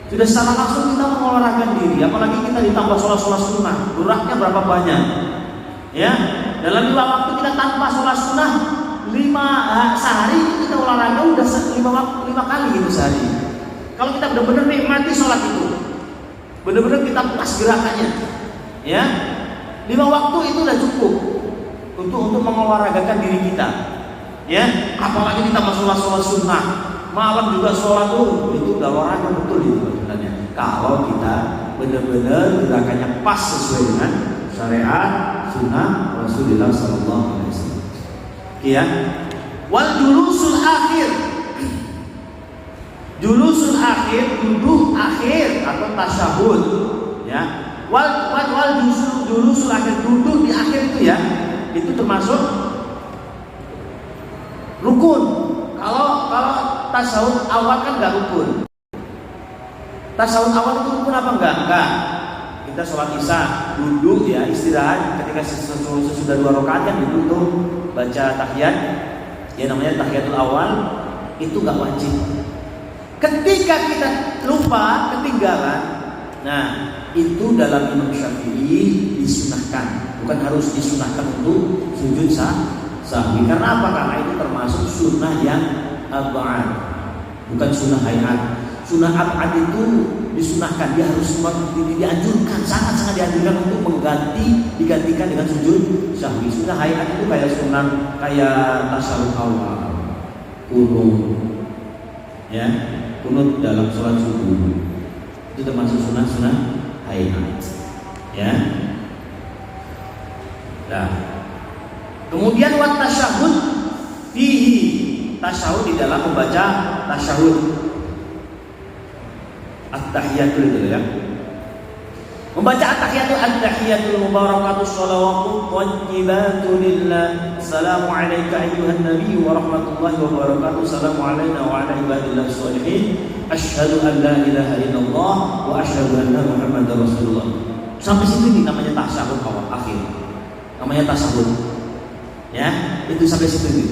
Sudah secara langsung kita mengolahraga diri, apalagi kita ditambah sholat sunnah, geraknya berapa banyak? Ya, dalam 5 waktu kita tanpa sholat sunnah 5 sehari kita olahraga udah 5 kali gitu sehari. Kalau kita benar-benar nikmati sholat itu, benar-benar kita pas gerakannya, ya 5 waktu itu udah cukup untuk mengolah-ragakan diri kita, ya. Apalagi kita sholat sunnah, malam juga sholat itu udah olahraga betul itu sebenarnya. Kalau kita benar-benar gerakannya pas sesuai dengan syariat sunnah Rasulullah SAW. Ya, wal julusul akhir. Julusul akhir, duduk akhir atau tasyahud, ya. Wal julusul akhir, duduk di akhir itu ya, itu termasuk rukun. Kalau tasawuf awal kan nggak rukun. Tasawuf awal itu rukun apa enggak? Kita sholat isya duduk ya, istirahat ketika sesudah 2 rakaat kan duduk tuh baca tahiyat, ya namanya tahiyatul awal, itu nggak wajib. Ketika kita lupa ketinggalan, nah itu dalam Imam Syafi'i disunahkan, bukan harus disunahkan untuk sujud sahwi. Karena apa? Karena itu termasuk sunnah yang abad, bukan sunnah hayat. Sunnah abad itu disunahkan, dia harus dianjurkan, sangat-sangat dianjurkan untuk digantikan dengan sujud sahwi. Sunnah hayat itu kayak sunnah, kayak tasyahud awal, kunut, ya, kunut dalam sholat subuh itu termasuk sunnah hayat, ya. Nah, kemudian wat tasyahud fihi, tasyahud di dalam membaca tasyahud at-tahiyatul itu ya. Membaca at-tahiyatul, at-tahiyatul mubarakatuh shalawatu thayyibatu lillah. Assalamu alayka ayyuhan nabiy wa rahmatullahi wa barakatuh. Assalamu alayna wa ala ibadillah sholihin. Asyhadu an la ilaha illallah wa asyhadu anna Muhammadar Rasulullah. Sampai situ ini namanya tasyahud awal akhir. Namanya tasyahud. Ya, itu sampai situ ini.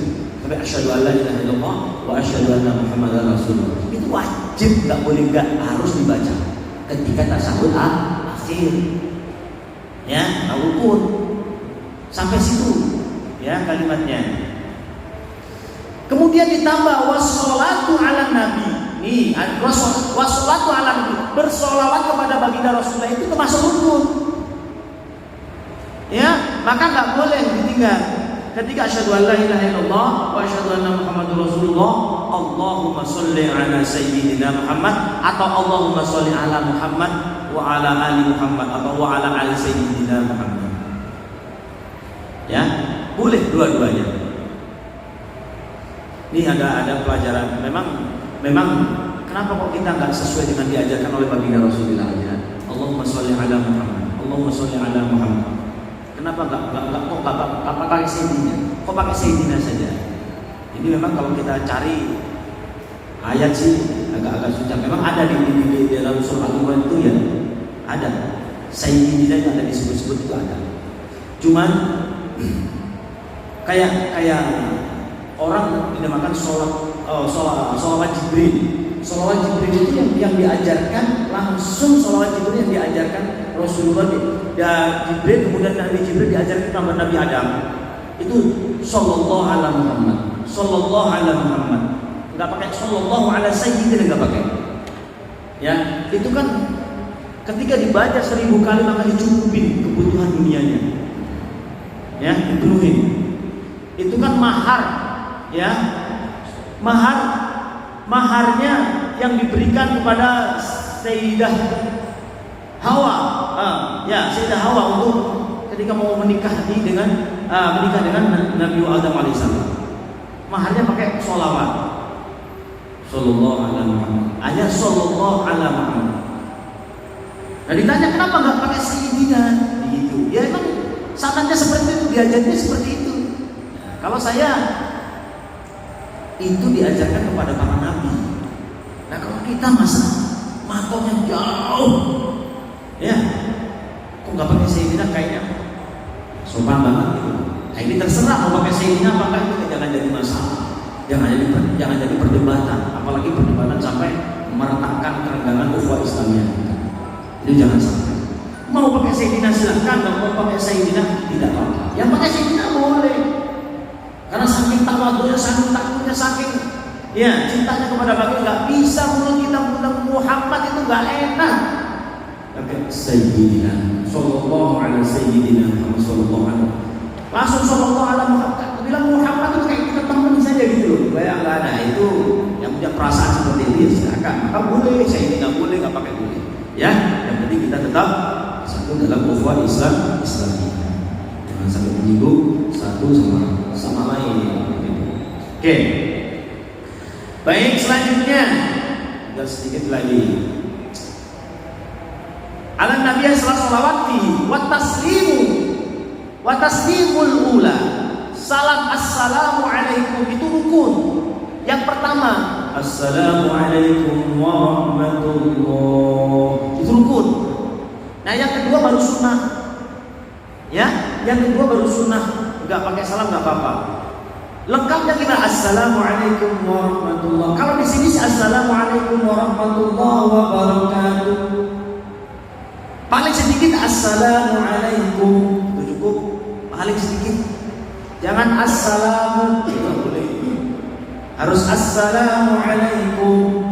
Sampai asyhadu an la ilaha illallah wa asyhadu anna Muhammadar Rasulullah. Itu wajib, enggak boleh, enggak harus dibaca ketika tasyahud akhir. Ya, rukun. Sampai situ ya kalimatnya. Kemudian ditambah wassalatu ala nabi. Nih, wassalatu ala nabi, bersolawat kepada baginda Rasulullah itu termasuk rukun. Ya, maka enggak boleh ditinggal. Ketika asyhadu an la ilaha illallah wa asyhadu anna Muhammadar Rasulullah, Allahumma sholli ala sayyidina Muhammad, atau Allahumma sholli ala Muhammad wa ala ali Muhammad, atau wa ala ali sayyidina Muhammad. Ya, boleh dua-duanya. Ini ada pelajaran. Memang kenapa kok kita enggak sesuai dengan diajarkan oleh baginda Rasulullah ya? Allahumma sholli ala Muhammad, Allahumma sholli ala Muhammad. Kenapa enggak pakai sayyidina? Kok pakai sayyidina saja? Ini memang kalau kita cari ayat sih agak susah. Memang ada di dalam surah Al-Quran itu ya, ada sayyidina yang ada disebut-sebut itu ada. Cuman kayak orang dinamakan sholawat Jibril. Sholawat Jibril itu yang diajarkan langsung, sholawat Jibril yang diajarkan Rasulullah dan Jibril, kemudian Nabi Jibril diajarkan kepada Nabi Adam. Itu sallallahu ala Muhammad, sallallahu ala Muhammad. Enggak pakai sallallahu ala sayyidina, enggak pakai. Ya, itu kan ketika dibaca 1000 kali maka dicukupin kebutuhan dunianya. Ya, dipenuhin. Itu kan mahar, ya. Maharnya yang diberikan kepada Sayyidah Hawa, Sayyidah Hawa untuk ketika mau menikah dengan Nabi Adam alaihissalam. Maharnya pakai sholawat, sallallahu ala Muhammad. Ayat sallallahu ala Muhammad. Nah ditanya kenapa nggak pakai sayyidina? Begitu. Ya emang sanadnya seperti itu, diajarnya seperti itu. Nah, kalau saya itu diajarkan kepada para nabi. Nah kalau kita masa makomnya jauh, ya, kok nggak pakai sayyidina, kayaknya sopan banget gitu. Nah ini terserah mau pakai sayyidina apakah itu, jangan jadi masalah, jangan jadi perdebatan, apalagi perdebatan sampai meretakkan kerenggangan ukhuwah Islamiyah. Itu jangan sampai. Mau pakai sayyidina silahkan, nggak mau pakai sayyidina tidak apa-apa. Yang pakai sayyidina boleh. Karena saking tawadhunya, saking takutnya, saking ya cintanya kepada baginda, nggak bisa mulut kita bilang Muhammad itu nggak enak. Pakai sayyidina, sallallahu alaihi sayyidina Muhammad sallallahu alaihi. Langsung sallallahu alaihi Muhammad. Bilang Muhammad itu kayak kita temen saja gitu loh. Kayak nggak ada itu yang punya perasaan seperti ini silakan. Maka boleh sayyidina, boleh nggak pakai boleh. Ya, yang penting kita tetap satu dalam ukhuwah Islamiyah. Jangan sampai menyinggung satu sama lain. Oke. Baik, selanjutnya tinggal sedikit lagi. Ala Nabi sallallahu wa taslimul ula. Salam assalamu alaikum itu rukun. Yang pertama, assalamualaikum warahmatullah. Itu rukun. Nah, yang kedua baru sunnah. Ya, yang kedua baru sunnah. Enggak pakai salam enggak apa-apa. Lengkapnya kita assalamualaikum warahmatullah. Kalau di sini assalamualaikum warahmatullahi wabarakatuh. Paling sedikit assalamualaikum. Itu cukup. Paling sedikit. Jangan assalamu, itu boleh. Harus assalamualaikum.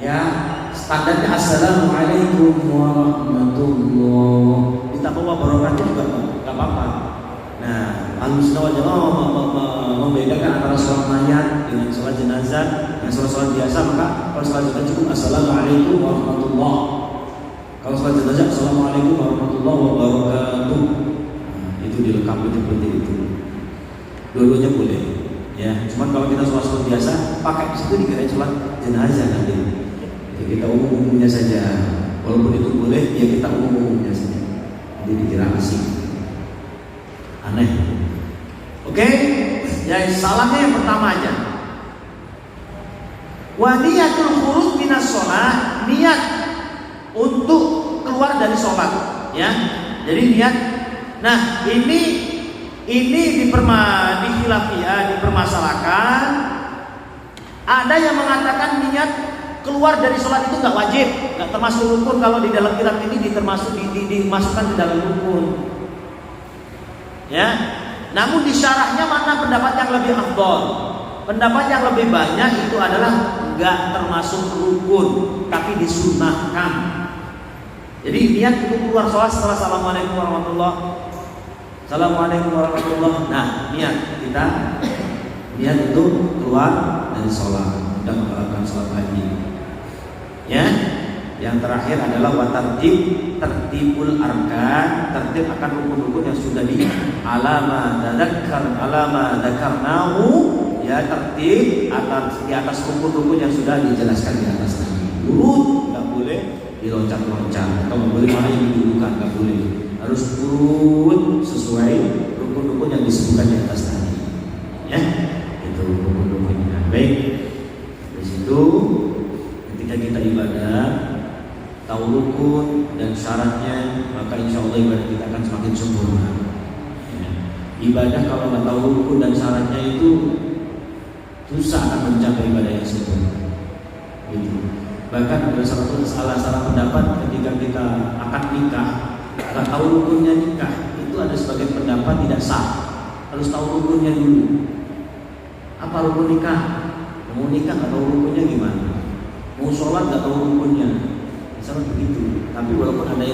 Ya. Standarnya assalamualaikum warahmatullah. Ditambah wabarakatuh juga nggak apa-apa. Nah, Ahlussunnah wal Jamaah membedakan antara sholat mayat dengan sholat jenazah dan sholat biasa. Maka kalau sholat jenazah cukup assalamualaikum warahmatullah. Kalau sholat jenazah assalamualaikum warahmatullahi wabarakatuh. Nah, itu dilengkapi seperti itu. Dua-duanya boleh. Ya, cuman kalau kita sholat biasa pakai situ dikira sholat jenazah nanti. Jadi kita umumnya saja. Walaupun itu boleh, ya kita umumnya saja. Jadi dikira asing. Aneh. Oke, ya salahnya yang pertama aja. Wa niyatul khuruj minas shalah, niat untuk keluar dari sholat, ya. Jadi niat. Nah, ini dipermasalahkan. Ada yang mengatakan niat keluar dari sholat itu nggak wajib, nggak termasuk rukun. Kalau di dalam kitab ini dimasukkan ke dalam rukun. Ya, namun di syarahnya mana pendapat yang lebih afdol? Pendapat yang lebih banyak itu adalah nggak termasuk rukun, tapi disunnahkan. Jadi niat untuk keluar sholat setelah assalamualaikum warahmatullah. Nah, niat untuk keluar dari sholat dan melakukan sholat lagi. Ya, yang terakhir adalah tertibul arkan, tertib akan rukun-rukun yang sudah di alama dzakarnahu, ya, tertib di atas rukun-rukun yang sudah dijelaskan di atas tadi. Urut, nggak boleh diloncat-loncat, atau nggak boleh malah yang didudukan, nggak boleh. Harus urut sesuai rukun-rukun yang disebutkan di atas tadi. Ya, itu rukun-rukunnya. Baik, dari situ ketika kita ibadah tahu rukun dan syaratnya, maka insya Allah ibadah kita akan semakin sempurna. Ya. Ibadah kalau nggak tahu rukun dan syaratnya itu susah akan mencapai ibadah yang sempurna. Gitu. Bahkan ada salah pendapat ketika kita akan nikah, nggak tahu rukunnya nikah, itu ada sebagian pendapat tidak sah. Harus tahu rukunnya dulu. Apa rukun nikah? Mau nikah nggak tahu rukunnya gimana? Mau sholat nggak tahu rukunnya? Misalnya begitu. Tapi walaupun ada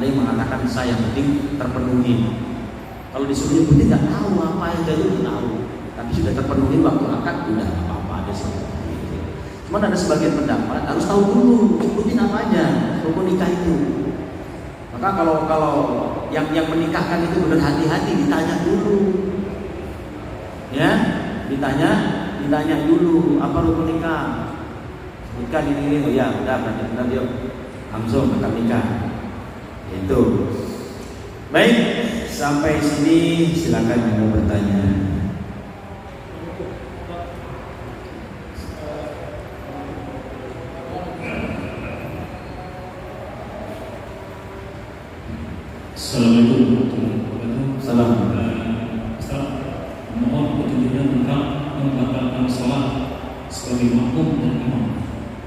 yang mengatakan saya penting terpenuhi. Kalau disuruh nyebutin nggak tahu apa yang jadi tahu. Tapi sudah terpenuhi waktu akad udah apa-apa ada seperti itu. Cuman ada sebagian pendapat harus tahu dulu sebutin apa aja rukun nikah itu. Maka kalau yang menikahkan itu benar hati-hati ditanya dulu. Ya, ditanya dulu apa rukun nikah. Sebutkan ini, oh ya, udah benar dia langsung akad nikah. Itu. Baik, sampai sini silakan yang mau bertanya. Assalamualaikum warahmatullahi wabarakatuh. Salam. Ustaz, mohon petunjuknya tentang membatalkan sholat sebagai makmum dan imam.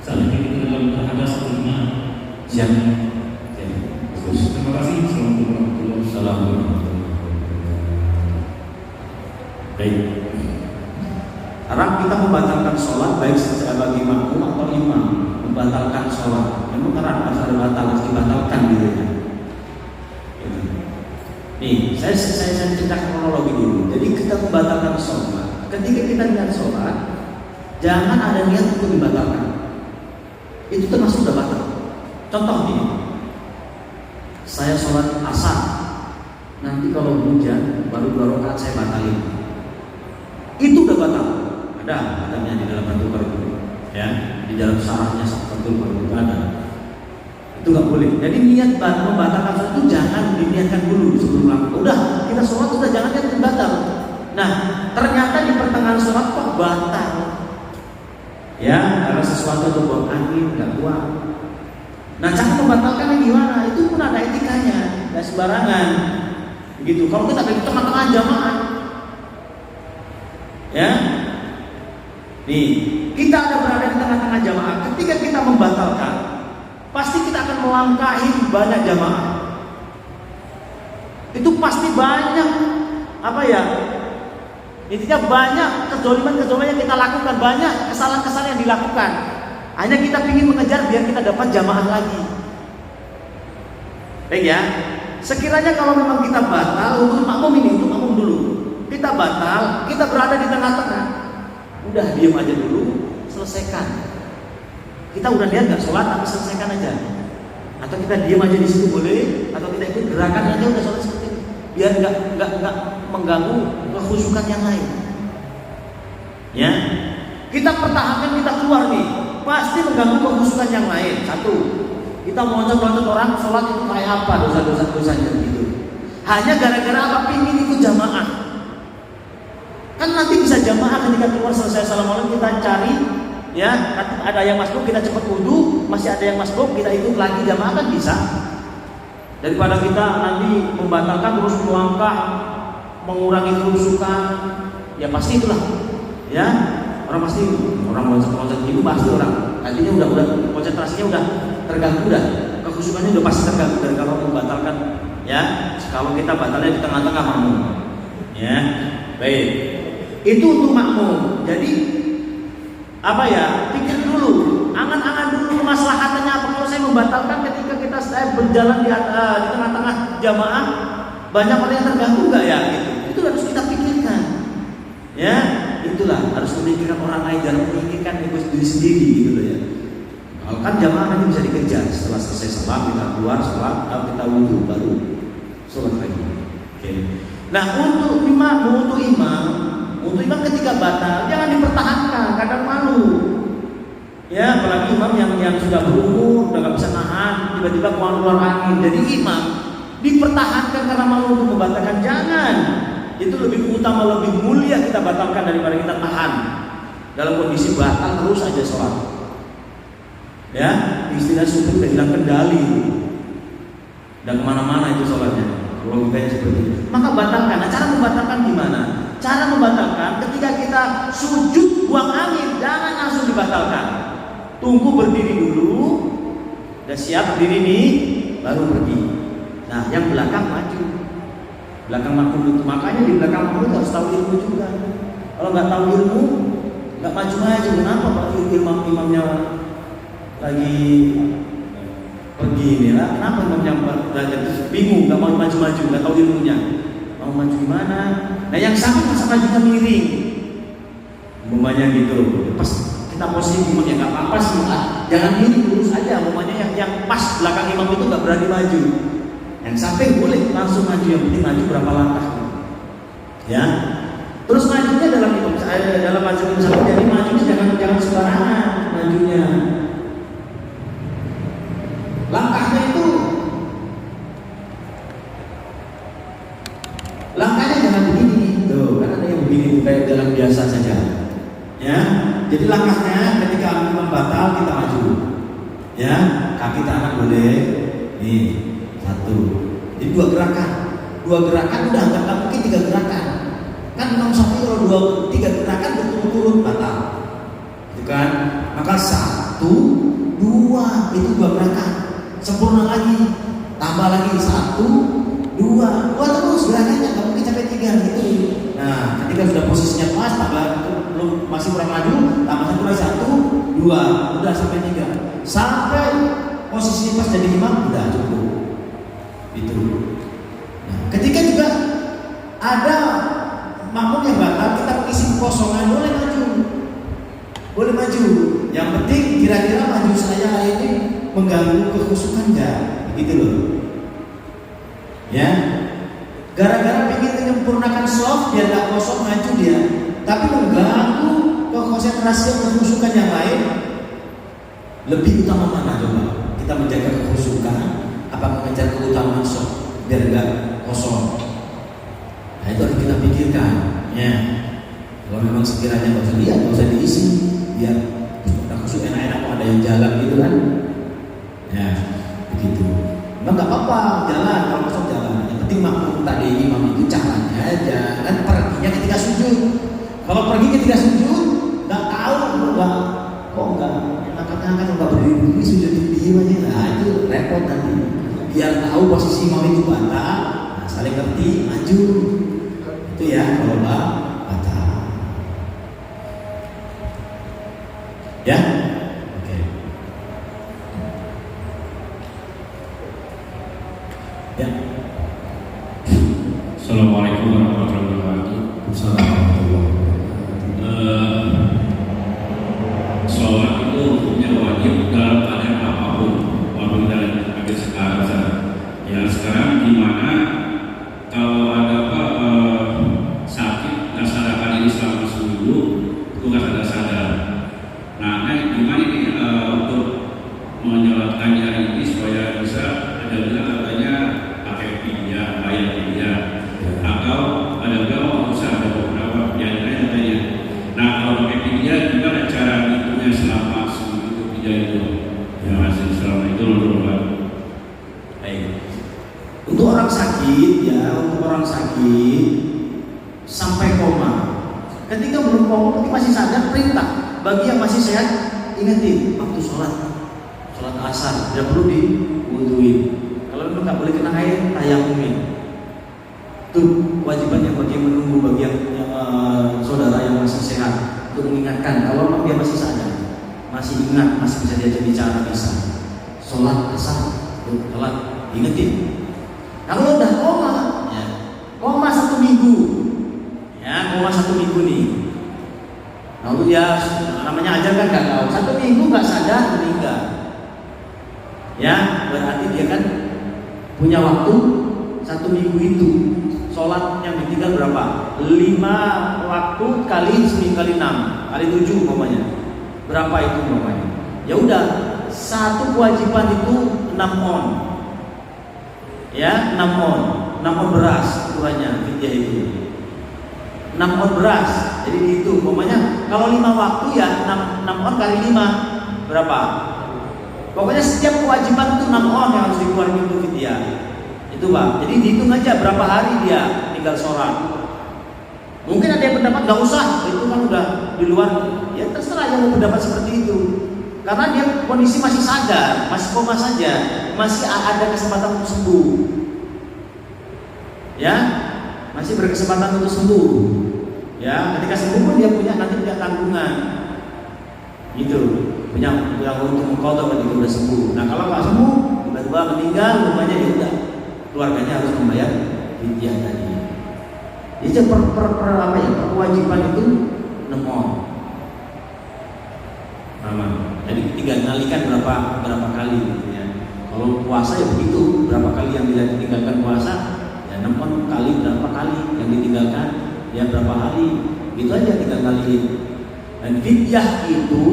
Saat kita dalam berhadas atau imam. Siap. Bagus. Terima kasih. Assalamualaikum warahmatullahi Assalamualaikum. Baik. Sekarang kita membatalkan sholat baik sebagai makmum atau imam. Membatalkan sholat. Memang karena ada batal harus dibatalkan gitu ya. Nih, saya ceritakan kronologi dulu. Jadi kita membatalkan sholat. Ketika kita niat sholat, jangan ada niat untuk dibatalkan. Itu termasuk sudah batal. Contoh nih, saya sholat asar. Nanti kalau hujan baru 2 rakaat saya batalin. Itu udah batal. Ada katanya di dalam Fathul Qarib, ya, di dalam syarahnya Fathul Qarib ada. Itu nggak boleh. Jadi niat membatalkan sholat itu jangan diniatkan dulu sebelum melakukan. Udah kita sholat udah jangan niat batal. Nah ternyata di pertengahan sholat kok batal. Ya karena sesuatu itu buang angin nggak kuat. Nah cara membatalkannya gimana? Itu pun ada etikanya, nggak sembarangan. Begitu. Kalau kita dari tengah-tengah jamaah, ya, nih kita ada berada di tengah-tengah jamaah. Ketika kita membatalkan, pasti kita akan melangkahi banyak jamaah. Itu pasti banyak apa ya? Intinya banyak kezaliman yang kita lakukan, banyak kesalahan-kesalahan yang dilakukan. Hanya kita ingin mengejar biar kita dapat jamaah lagi. Baik ya. Sekiranya kalau memang kita batal untuk makmum ini, untuk makmum dulu. Kita batal, kita berada di tengah-tengah. Udah diam aja dulu, selesaikan. Kita udah lihat nggak sholat, tapi selesaikan aja. Atau kita diam aja di situ boleh, atau kita ikut gerakan aja udah sholat seperti itu. Biar nggak mengganggu kekhusyukan yang lain. Ya, kita pertahankan, kita keluar nih, pasti mengganggu kekhusyukan yang lain. Satu, kita loncat-loncat orang sholat itu kayak apa dosanya gitu. Hanya gara-gara apa? Pingin ikut jamaah. Kan nanti bisa jamaah ketika keluar selesai assalamualaikum kita cari, ya ada yang masbuk kita cepat wudu, masih ada yang masbuk kita ikut lagi jamaah kan bisa. Daripada kita nanti membatalkan terus melangkah mengurangi kerusukan, ya pasti itulah. Ya orang loncat-loncat itu pasti orang artinya udah konsentrasinya udah terganggu, udah kekhusyukannya udah pasti terganggu. Dan kalau membatalkan, ya kalau kita batalnya di tengah-tengah makmum, ya baik itu untuk makmum. Jadi apa ya, pikir dulu, angan-angan dulu kemaslahatannya apa. Kalau saya membatalkan ketika saya berjalan di tengah-tengah jamaah, banyak orang yang terganggu nggak ya gitu. Itu harus kita pikirkan, ya itulah harus memikirkan orang lain, jangan memikirkan diri sendiri gitu loh ya. Kalau kan jamaah nanti bisa dikejar setelah selesai sholat, kita keluar sholat, kita wudhu baru sholat lagi. Oke. Nah untuk imam ketika batal jangan dipertahankan, kadang malu. Ya apalagi imam yang sudah berumur, udah gak bisa nahan, tiba-tiba keluar angin. Jadi imam dipertahankan karena malu untuk membatalkan, jangan. Itu lebih utama, lebih mulia kita batalkan daripada kita tahan dalam kondisi batal terus aja sholat. Ya, istilah supir udah hilang kendali dan kemana-mana itu sholatnya. Logikanya seperti itu. Maka batalkan. Nah, cara membatalkan gimana? Cara membatalkan ketika kita sujud buang angin, jangan langsung dibatalkan. Tunggu berdiri dulu, udah siap berdiri nih, baru pergi. Nah, yang belakang maju. Belakang makmum itu, makanya di belakang makmum harus tahu ilmu juga. Kalau nggak tahu ilmu, nggak maju-maju. Kenapa Pak imamnya lagi pergi nih lah? Kenapa imamnya belajar bingung, nggak mau maju-maju, nggak tahu ilmunya, mau maju gimana? Nah yang samping masa majunya miring, umpamanya gitu. Pas kita posisi imam ya nggak apa-apa sih, jangan miring, lurus aja. Umpamanya yang pas belakang imam itu nggak berani maju. Yang samping boleh langsung maju, yang penting maju berapa langkah, ya. Terus majunya dalam maju misalnya, jadi majunya jangan sembarangan majunya. Langkahnya jangan begini, tuh kan ada yang begini kayak jalan biasa saja, ya. Jadi langkahnya ketika membatal kita maju, ya. Kaki tangan boleh, nih. Satu, jadi dua gerakan udah nggak mungkin 3 gerakan. Kan Imam Syafi'i kalau 2-3 gerakan berturut-turut batal, itu kan? Maka 1, 2 itu 2 gerakan, sempurna lagi, tambah lagi 1, 2 terus gerakannya nggak mungkin sampai 3 gitu. Nah, ketika sudah posisinya pas, tambah belum masih kurang maju, tambah 1 lagi 1, 2, udah sampai 3, sampai posisinya pas jadi imam udah cukup. Itu. Nah, ketika juga ada makmum yang batal, kita mengisi kekosongan, boleh maju. Yang penting kira-kira maju saya ini mengganggu kekhusyukan enggak, gitu loh. Ya, gara-gara ingin menyempurnakan soft biar nggak kosong maju dia, tapi mengganggu konsentrasi kekhusyukan yang lain. Lebih utama mana coba? Kita menjaga kekhusyukan apa mengejar keutamaan soft biar enggak kosong? Nah itu harus kita pikirkan, ya. Kalau memang sekiranya nggak usah diisi, biar udah khusyuk enak-enak, kok ada yang jalan gitu kan? Ya begitu. Memang nggak apa-apa jalan, kalau kosong jalan. Yang penting makmum tadi imam itu caranya aja. Kan perginya ketika sujud. Kalau pergi ketika sujud, nggak tahu kok nggak angkat-angkat, nggak berdiri sujud di aja. Nah itu repot nanti. Biar tahu posisi imam itu batal, nah, saling ngerti, maju. Itu ya kalau batal. Ya, oke. Ya. Assalamualaikum warahmatullahi wabarakatuh. Sholat itu hukumnya wajib dalam keadaan apapun, walaupun dalam habis sekarang. Ya sekarang gimana kalau ada sakit nggak sadarkan diri selama seminggu, itu nggak sadar. Nah, gimana nih untuk menyolatkan hari ini supaya bisa ada katanya pakai fidyah, bayar fidyah, atau ada nggak usah ada beberapa yang lain katanya. Nah kalau pakai fidyah gimana cara hitungnya selama seminggu fidyah itu? Ya masih selama itu menurut. Baik. Untuk orang sakit ya, untuk orang sakit sampai koma. Ketika belum koma, ketika masih sadar, perintah bagi yang masih sehat, ingetin waktu sholat asar tidak perlu diwuduin. Kalau itu nggak boleh kena air, tayamumin. Itu kewajibannya bagi yang menunggu, bagi yang saudara yang masih sehat, untuk mengingatkan kalau memang dia masih sadar, masih ingat, masih bisa diajak bicara, bisa sholat asar, sholat ingetin. Kalau udah koma, ya, koma 1 minggu, ya koma 1 minggu nih. Lalu ya namanya aja kan nggak tahu, 1 minggu nggak sadar meninggal. Ya berarti dia kan punya waktu 1 minggu itu. Sholat yang ditinggal berapa? 5 waktu kali seminggu kali 6 kali 7 umpamanya. Berapa itu umpamanya? Ya udah, satu kewajiban itu 6 on. Ya, 6 on beras ukurannya fidyah itu. 6 on beras. Jadi dihitung umpamanya kalau 5 waktu ya 6 on kali 5 berapa? Pokoknya setiap kewajiban itu 6 on yang harus dikeluarkan untuk fidyah. Itu Pak. Jadi dihitung aja berapa hari dia tinggal sholat. Mungkin ada yang pendapat nggak usah, itu kan udah di luar. Ya terserah yang mau pendapat seperti itu. Karena dia kondisi masih sadar, masih koma saja, masih ada kesempatan untuk sembuh. Ya, masih berkesempatan untuk sembuh. Ya, ketika sembuh pun dia nanti punya tanggungan. Gitu. Punya untuk mengkodok ketika udah sembuh. Nah kalau nggak sembuh, tiba-tiba meninggal, rumahnya ya udah, keluarganya harus membayar fidyah tadi. Jadi perwajiban itu 6 on. Jadi tinggal ngalikan berapa kali gitu ya. Kalau puasa ya begitu, berapa kali yang ditinggalkan puasa, ya 6 on kali berapa kali yang ditinggalkan, ya berapa hari, gitu aja tinggal ngaliin. Dan fidyah itu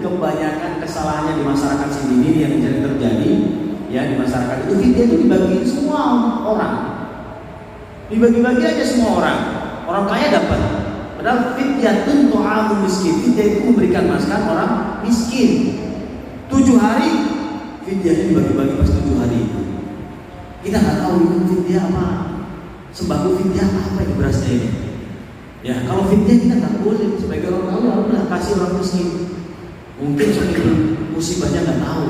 kebanyakan kesalahannya di masyarakat sini yang sering terjadi ya di masyarakat itu, fidyah itu dibagi semua orang, dibagi-bagi aja semua orang. Orang kaya dapat, padahal fidyah itu tu'amul miskin. Fidyah itu memberikan makan orang miskin. 7 hari fidyahnya dibagi-bagi pas 7 hari itu. Kita nggak tahu itu fidyah apa, sembako fidyah apa itu berasnya ini. Ya kalau fidyah kita nggak boleh, sebagai orang tahu alhamdulillah kasih orang miskin. Mungkin soalnya musibahnya nggak tahu,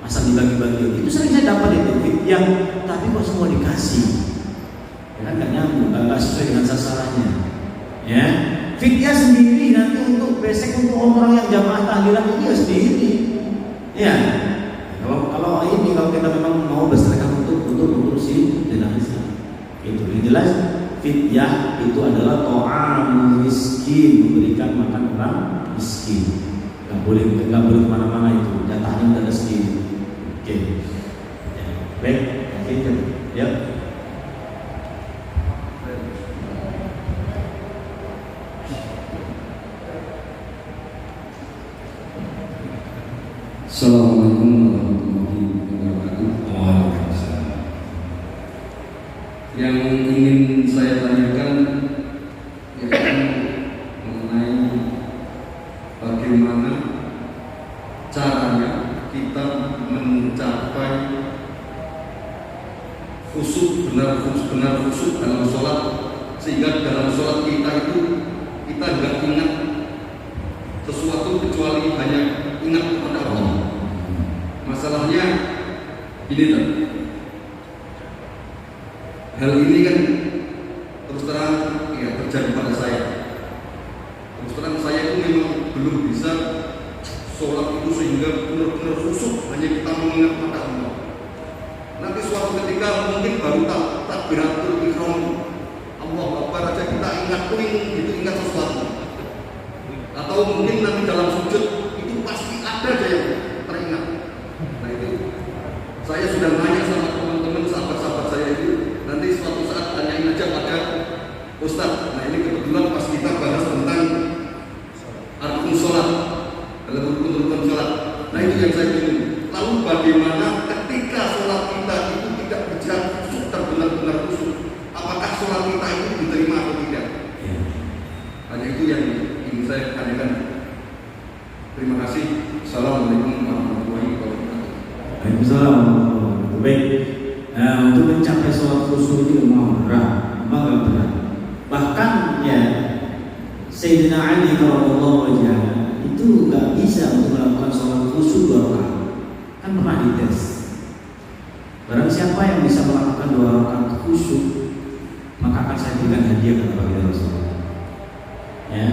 asal dibagi-bagi. Itu sering saya dapat itu fidyah, tapi kok semua dikasih, ya kan nggak nyambung, nggak sesuai dengan sasarannya. Ya fidyah sendiri nanti untuk besek untuk orang yang jamaah tahlilan itu ya sendiri. Ya kalau kita memang mau bersedekah untuk si jenazah, itu yang jelas. Fidyah itu adalah ta'amul miskin, memberikan makan orang miskin. Gak boleh kemana-mana itu, jatahnya udah miskin. Oke. Ya, baik, ya. Assalamualaikum warahmatullahi wabarakatuh. Waalaikumsalam. Yang ingin saya tanyakan yaitu mengenai bagaimana caranya kita mencapai benar khusyuk dalam sholat, sehingga dalam sholat kita itu kita nggak ingat sesuatu kecuali hanya ingat kepada Allah. Masalahnya ini kan, hal ini kan terus terang ya terjadi pada saya. Terus terang saya itu memang belum bisa sholat itu sehingga benar-benar khusyuk hanya kita mengingat pada Allah. Nanti suatu ketika mungkin baru takbiratul ihram, Allah Akbar aja kita ingat ingat sesuatu. Atau mungkin nanti dalam sujud itu pasti ada aja yang teringat. Nah itu saya sudah nanya sama teman-teman sahabat-sahabat saya itu, nanti suatu saat tanyain aja pada Ustaz. Nah ini kebetulan pas kita bahas tentang rukun sholat, dalam rukun sholat. Nah itu yang saya bingung. Lalu bagaimana ketika sholat kita itu tidak berjalan khusyuk dan benar-benar khusyuk? Apakah sholat kita itu diterima atau tidak? Hanya itu yang ingin saya tanyakan. Terima kasih. Assalamualaikum warahmatullahi wabarakatuh. Waalaikumsalam. Baik. Untuk mencapai sholat khusyuk itu memang berat. Bahkan ya Sayyidina Ali radhiyallahu anhu itu nggak bisa untuk melakukan sholat khusyuk 2 rakaat. Kan pernah dites. Barang siapa yang bisa melakukan 2 rakaat khusyuk, maka akan saya berikan hadiah kepada baginda Rasulullah. Ya,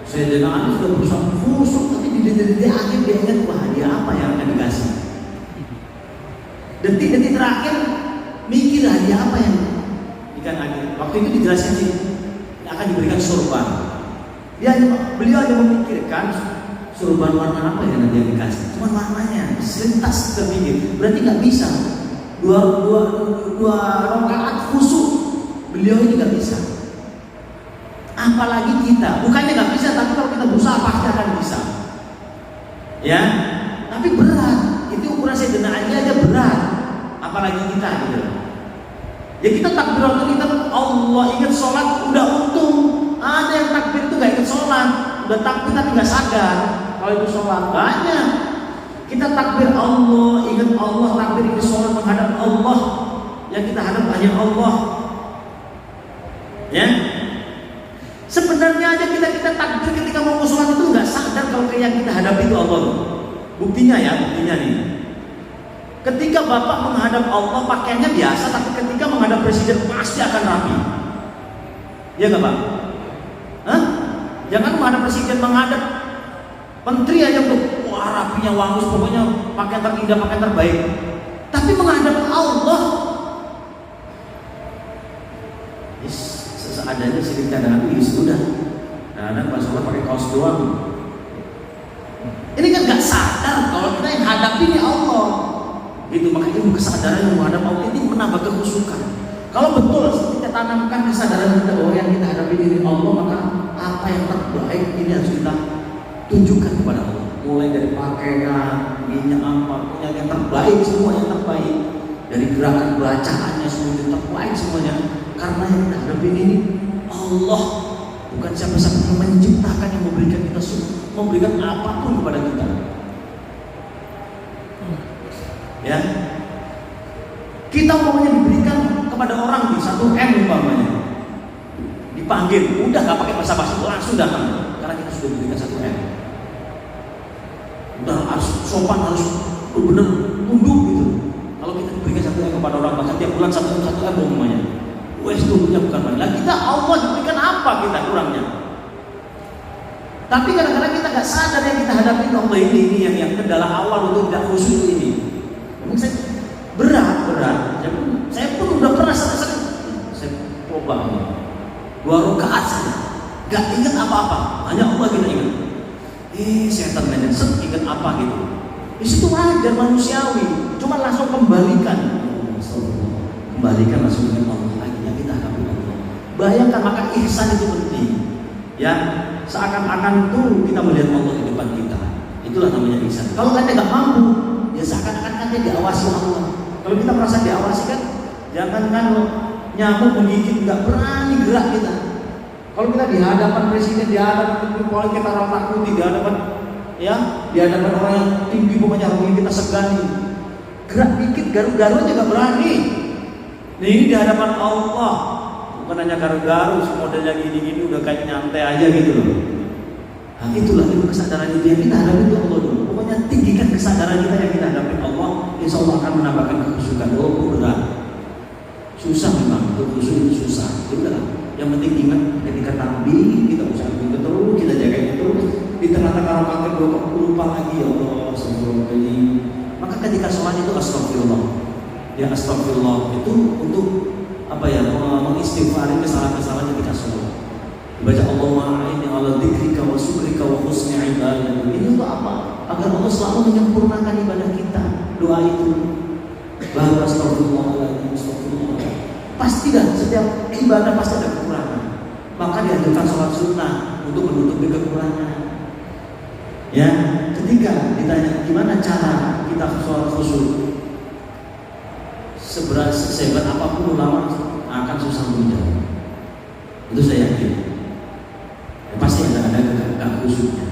Sayyidina Ali sudah berusaha khusyuk, tapi di detik-detik akhir dia ingat, wah hadiah apa yang akan dikasih. Detik-detik terakhir mikir hadiah apa yang waktu itu dijelaskan sih akan diberikan surban. Beliau hanya memikirkan surban warna apa yang nanti yang dikasih. Cuma warnanya selintas terpikir. Berarti nggak bisa dua rakaat khusyuk. Beliau ini nggak bisa. Apalagi kita, bukannya nggak bisa, tapi kalau kita berusaha pasti akan bisa. Ya, tapi berat. Itu ukuran Sayyidina Ali aja berat. Apalagi kita gitu. Ya kita takbiratul ihram, Allah ingat sholat udah untung. Ada yang takbir itu gak ingat sholat, udah takbir tapi gak sadar kalau itu sholat. Banyak kita takbir Allah, ingat Allah, takbir ini sholat menghadap Allah. Yang kita hadap hanya Allah. Ya, sebenarnya aja kita takbir ketika mau sholat itu gak sadar kalau yang kita hadapi itu Allah. Buktinya nih. Ketika Bapak menghadap Allah pakaiannya biasa, tapi ketika menghadap presiden pasti akan rapi. Ya nggak Pak? Hah? Jangan menghadap presiden, menghadap menteri aja untuk wah rapinya, wangus, pokoknya pakaian terindah, pakaian terbaik. Tapi menghadap Allah, seadanya sedikit cadangan ini sudah. Kadang Pak Sholat pakai kaos doang. Ini kan nggak sadar kalau kita yang hadapi ini Allah. Itu makanya ilmu kesadaran yang menghadap Allah ini menambah kekhusyukan. Kalau betul kita tanamkan kesadaran kita bahwa yang kita hadapi diri Allah, maka apa yang terbaik ini harus kita tunjukkan kepada Allah. Mulai dari pakaian, minyak apa, punya yang terbaik, semua yang terbaik. Dari gerakan bacaannya semua yang terbaik semuanya. Karena yang kita hadapi ini Allah, bukan siapa-siapa yang menciptakan, yang memberikan kita semua, memberikan apapun kepada kita. Ya, kita umpamanya diberikan kepada orang di 1M umpamanya, dipanggil, udah nggak pakai basa-basi, langsung datang, karena kita sudah diberikan 1M. Udah harus sopan, harus benar tunduk gitu. Kalau kita diberikan 1M kepada orang, bahkan tiap bulan 1M umpamanya, wes tunduknya bukan main. Lah kita Allah diberikan apa kita kurangnya? Tapi kadang-kadang kita nggak sadar yang kita hadapi Allah ini yang kendala awal untuk tidak khusyuk ini. Saya berat. Saya pun udah pernah sering saya coba 2 rakaat saja, gak ingat apa-apa, hanya Allah kita ingat. Setan manajer ingat apa gitu. Di situ wajar manusiawi, cuma langsung kembalikan langsung dengan Allah lagi yang kita hadapi Allah. Bayangkan, maka ihsan itu penting. Ya, seakan-akan tuh kita melihat Allah di depan kita. Itulah namanya ihsan. Kalau kita nggak mampu, ya seakan-akan kan dia diawasi Allah. Kalau kita merasa diawasi kan, jangankan nyamuk menggigit nggak berani gerak kita. Kalau kita di hadapan presiden, di hadapan kepala kita orang takuti, di hadapan di hadapan orang yang tinggi pokoknya kita segani, gerak dikit garu-garu aja nggak berani. Nah ini di hadapan Allah, bukan hanya garu-garu, modelnya gini-gini udah kayak nyantai aja gitu loh. Nah itulah ilmu kesadaran itu yang kita hadapi itu Allah dulu. Pokoknya tinggikan kesadaran kita yang kita hadapi Allah, insya Allah akan menambahkan kekhusyukan. Walaupun berat, susah memang, kekhusyuk itu susah. Itulah. Yang penting ingat ketika takbir kita usaha itu terus, kita jaga itu terus. Di tengah-tengah rakaat kedua lupa lagi ya Allah, astagfirullah. Maka ketika sholat itu astagfirullah. ya astagfirullah itu untuk mengistighfari kesalahan-kesalahan ketika sholat. Dibaca Allahumma a'inni ala dzikrika wa syukrika wa husni ibadatik. Ini untuk apa? Agar Allah selalu menyempurnakan ibadah kita. Doa itu. Bahwa astagfirullahaladzim, astagfirullah. Pasti dah setiap ibadah pasti ada kekurangan. Maka dianjurkan sholat sunnah untuk menutupi kekurangan. Ya, ketika ditanya gimana cara kita sholat khusyuk, sehebat apapun ulama akan susah menjawab. Itu saya yakin. Ya, pasti ada khusyuknya,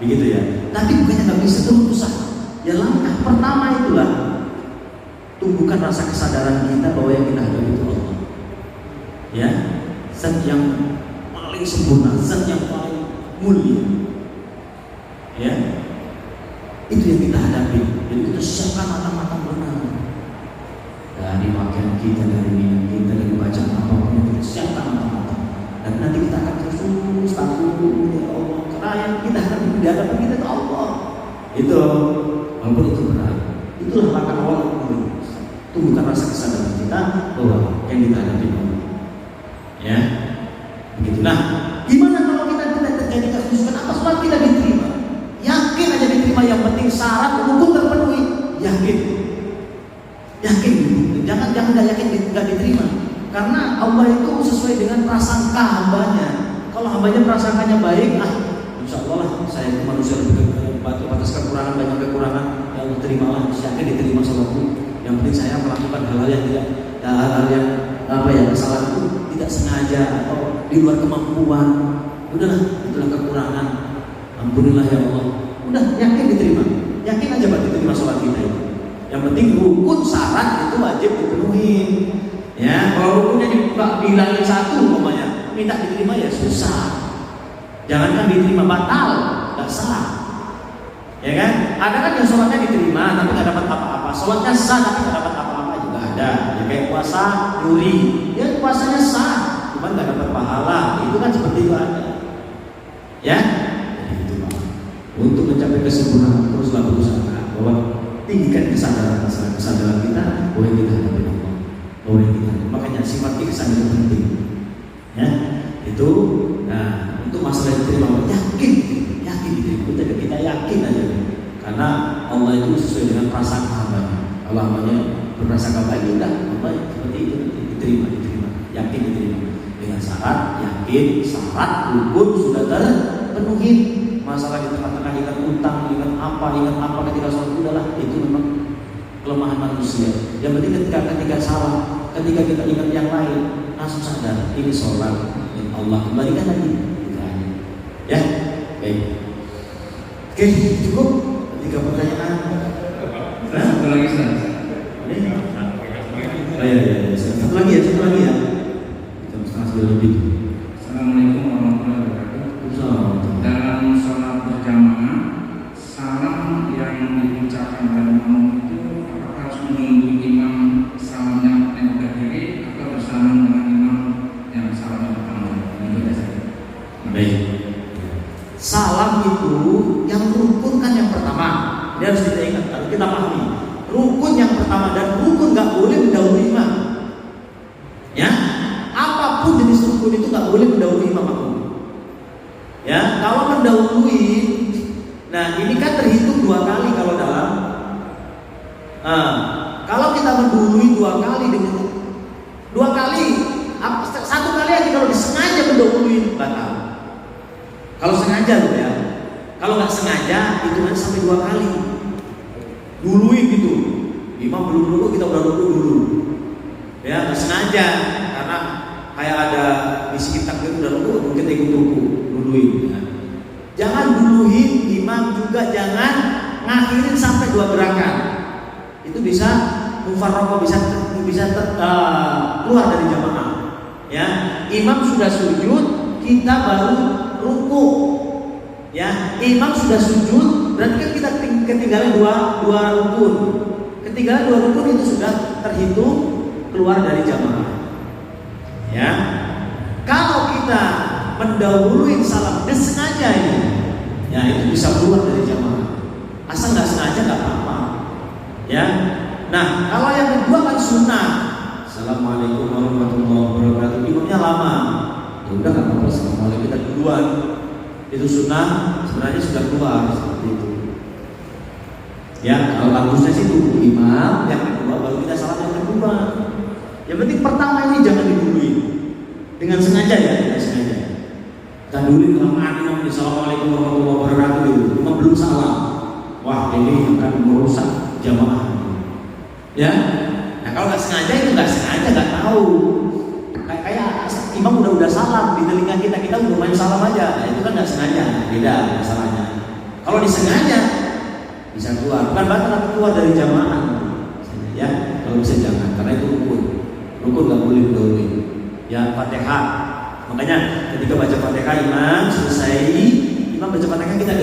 begitu ya. Tapi bukannya nggak bisa terus susah. Ya langkah pertama itulah tumbuhkan rasa kesadaran kita bahwa yang kita hadapi itu Allah. Ya, zat yang paling sempurna, zat yang paling mulia. Ya, itu yang kita hadapi. Jadi kita siapkan matang-matang benar. Dari pakaian kita, dari minum kita, dari bacaan apapun yang kita siapkan matang-matang. Dan nanti kita akan terus takut ya Allah. Karena yang kita hadapi di hadapan kita itu Allah. Itu, walaupun itu berat. Itulah langkah awal dulu. Tumbuhkan rasa kesadaran kita bahwa yang kita hadapi Allah. Ya, begitu. Nah, gimana kalau kita tidak terjadi kekhusyukan? Apa sholat kita diterima? Yakin aja diterima. Yang penting syarat rukun terpenuhi. Yakin. Jangan nggak yakin nggak diterima. Karena Allah itu sesuai dengan prasangka hambanya. Kalau hambanya prasangkanya baik, insya Allah lah saya itu manusia batas kekurangan, banyak kekurangan, yang terimalah, yakin diterima sholatku. Yang penting saya melakukan hal-hal yang tidak, hal-hal yang kesalahan itu tidak sengaja atau di luar kemampuan. Udahlah, itulah kekurangan. Ampunilah ya Allah. Udah yakin diterima, yakin aja Pak diterima sholat kita itu. Yang penting rukun syarat itu wajib dipenuhi. Ya, kalau rukunnya bilangin satu, umpamanya minta diterima ya susah. Jangankan diterima, batal, nggak sah. Ya kan? Ada kan yang sholatnya diterima tapi nggak dapat apa-apa. Sholatnya sah tapi nggak dapat apa-apa juga ada. Ya kayak puasa nyuri, ya puasanya sah, cuma nggak dapat pahala. Itu kan seperti itu ada. Ya, jadi itu Pak. Untuk mencapai kesempurnaan teruslah berusaha bahwa tinggikan kesadaran kita bahwa yang kita hadapi Allah, bahwa yang kita, makanya sifat ihsan itu penting. Ya, itu. Nah, untuk masalah diterima, yakin diterima. Kita yakin aja, karena Allah itu sesuai dengan prasangka hambanya. Kalau hambanya berprasangka baik, udah Allah seperti itu diterima, yakin diterima dengan syarat, yakin syarat rukun sudah terpenuhi. Masalah di tengah-tengah ingat utang, ingat apa ketika sholat, udahlah itu memang kelemahan manusia. Yang penting ketika salah, ketika kita ingat yang lain, langsung sadar ini sholat dan Allah kembalikan lagi. Ya, baik. Oke, cukup 3 pertanyaan. Satu lagi Ustaz. Satu lagi ya. Jam 11:30 lebih. Assalamualaikum warahmatullahi wabarakatuh. Dalam sholat berjamaah, salam yang diucapkan oleh makmum itu apakah harus menunggu imam salamnya yang berdiri atau bersalam dengan imam yang salamnya pertama? Itu saja. Baik. Salam itu yang rukun kan yang pertama. Dia harus kita ingat, harus kita pahami. Rukun yang pertama dan rukun nggak boleh mendahului imam. Ya, apapun jenis rukun itu nggak boleh mendahului imam makmum. Ya, kalau mendahului, nah ini kan terhitung 2 kali kalau dalam. Kalau kita mendahului 2 kali dengan 2 kali, 1 kali aja kalau disengaja mendahului batal. Kalau sengaja loh ya, kalau nggak sengaja itu kan sampai 2 kali. Duluin gitu, imam belum dulu kita udah dulu. Ya nggak sengaja karena kayak ada bisikin takbir udah dulu mungkin ikut duluin. Ya. Jangan duluin imam juga, jangan ngakhirin sampai 2 gerakan. Itu bisa mufarraqah, bisa keluar dari jamaah. Ya, imam sudah sujud, kita baru ruku. Ya, imam sudah sujud, berarti kan kita ketinggalan dua rukun. Ketinggalan 2 rukun itu sudah terhitung keluar dari jamaah. Ya, kalau kita mendahului salam sengaja ini, ya itu bisa keluar dari jamaah. Asal nggak sengaja nggak apa-apa. Ya, Nah, kalau yang kedua kan sunnah. Assalamualaikum warahmatullahi wabarakatuh. Imamnya lama. Ya udah nggak apa-apa. Assalamualaikum kita duluan. Itu sunnah. Sebenarnya sudah keluar seperti itu. Ya, kalau bagusnya sih tunggu imam yang kedua baru kita salam yang kedua. Yang penting pertama ini jangan didului. Dengan sengaja ya, dengan sengaja. Dan dulu kelamaan imam Assalamualaikum warahmatullahi wabarakatuh. Cuma belum salam. Wah, ini akan merusak jamaah. Ya, nah kalau nggak sengaja itu nggak sengaja, nggak tahu. Kayak imam udah salam di telinga kita udah main salam aja. Nah, itu kan nggak sengaja, beda masalahnya. Kalau disengaja bisa keluar, bukan batal tapi keluar dari jamaah. Ya, kalau bisa jangan, karena itu rukun nggak boleh didahului. Ya, Fatihah. Makanya ketika baca Fatihah imam selesai, imam baca Fatihah kita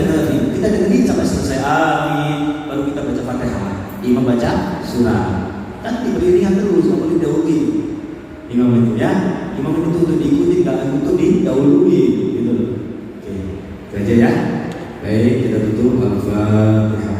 dengerin sampai selesai amin, baru kita baca Fatihah. Imam baca surah, kan diberikan terus, nggak boleh didahului. Imam itu ya, imam itu untuk diikuti, nggak untuk didahului, gitu loh. Oke, itu aja ya. Baik, kita tutup Al-Fatihah.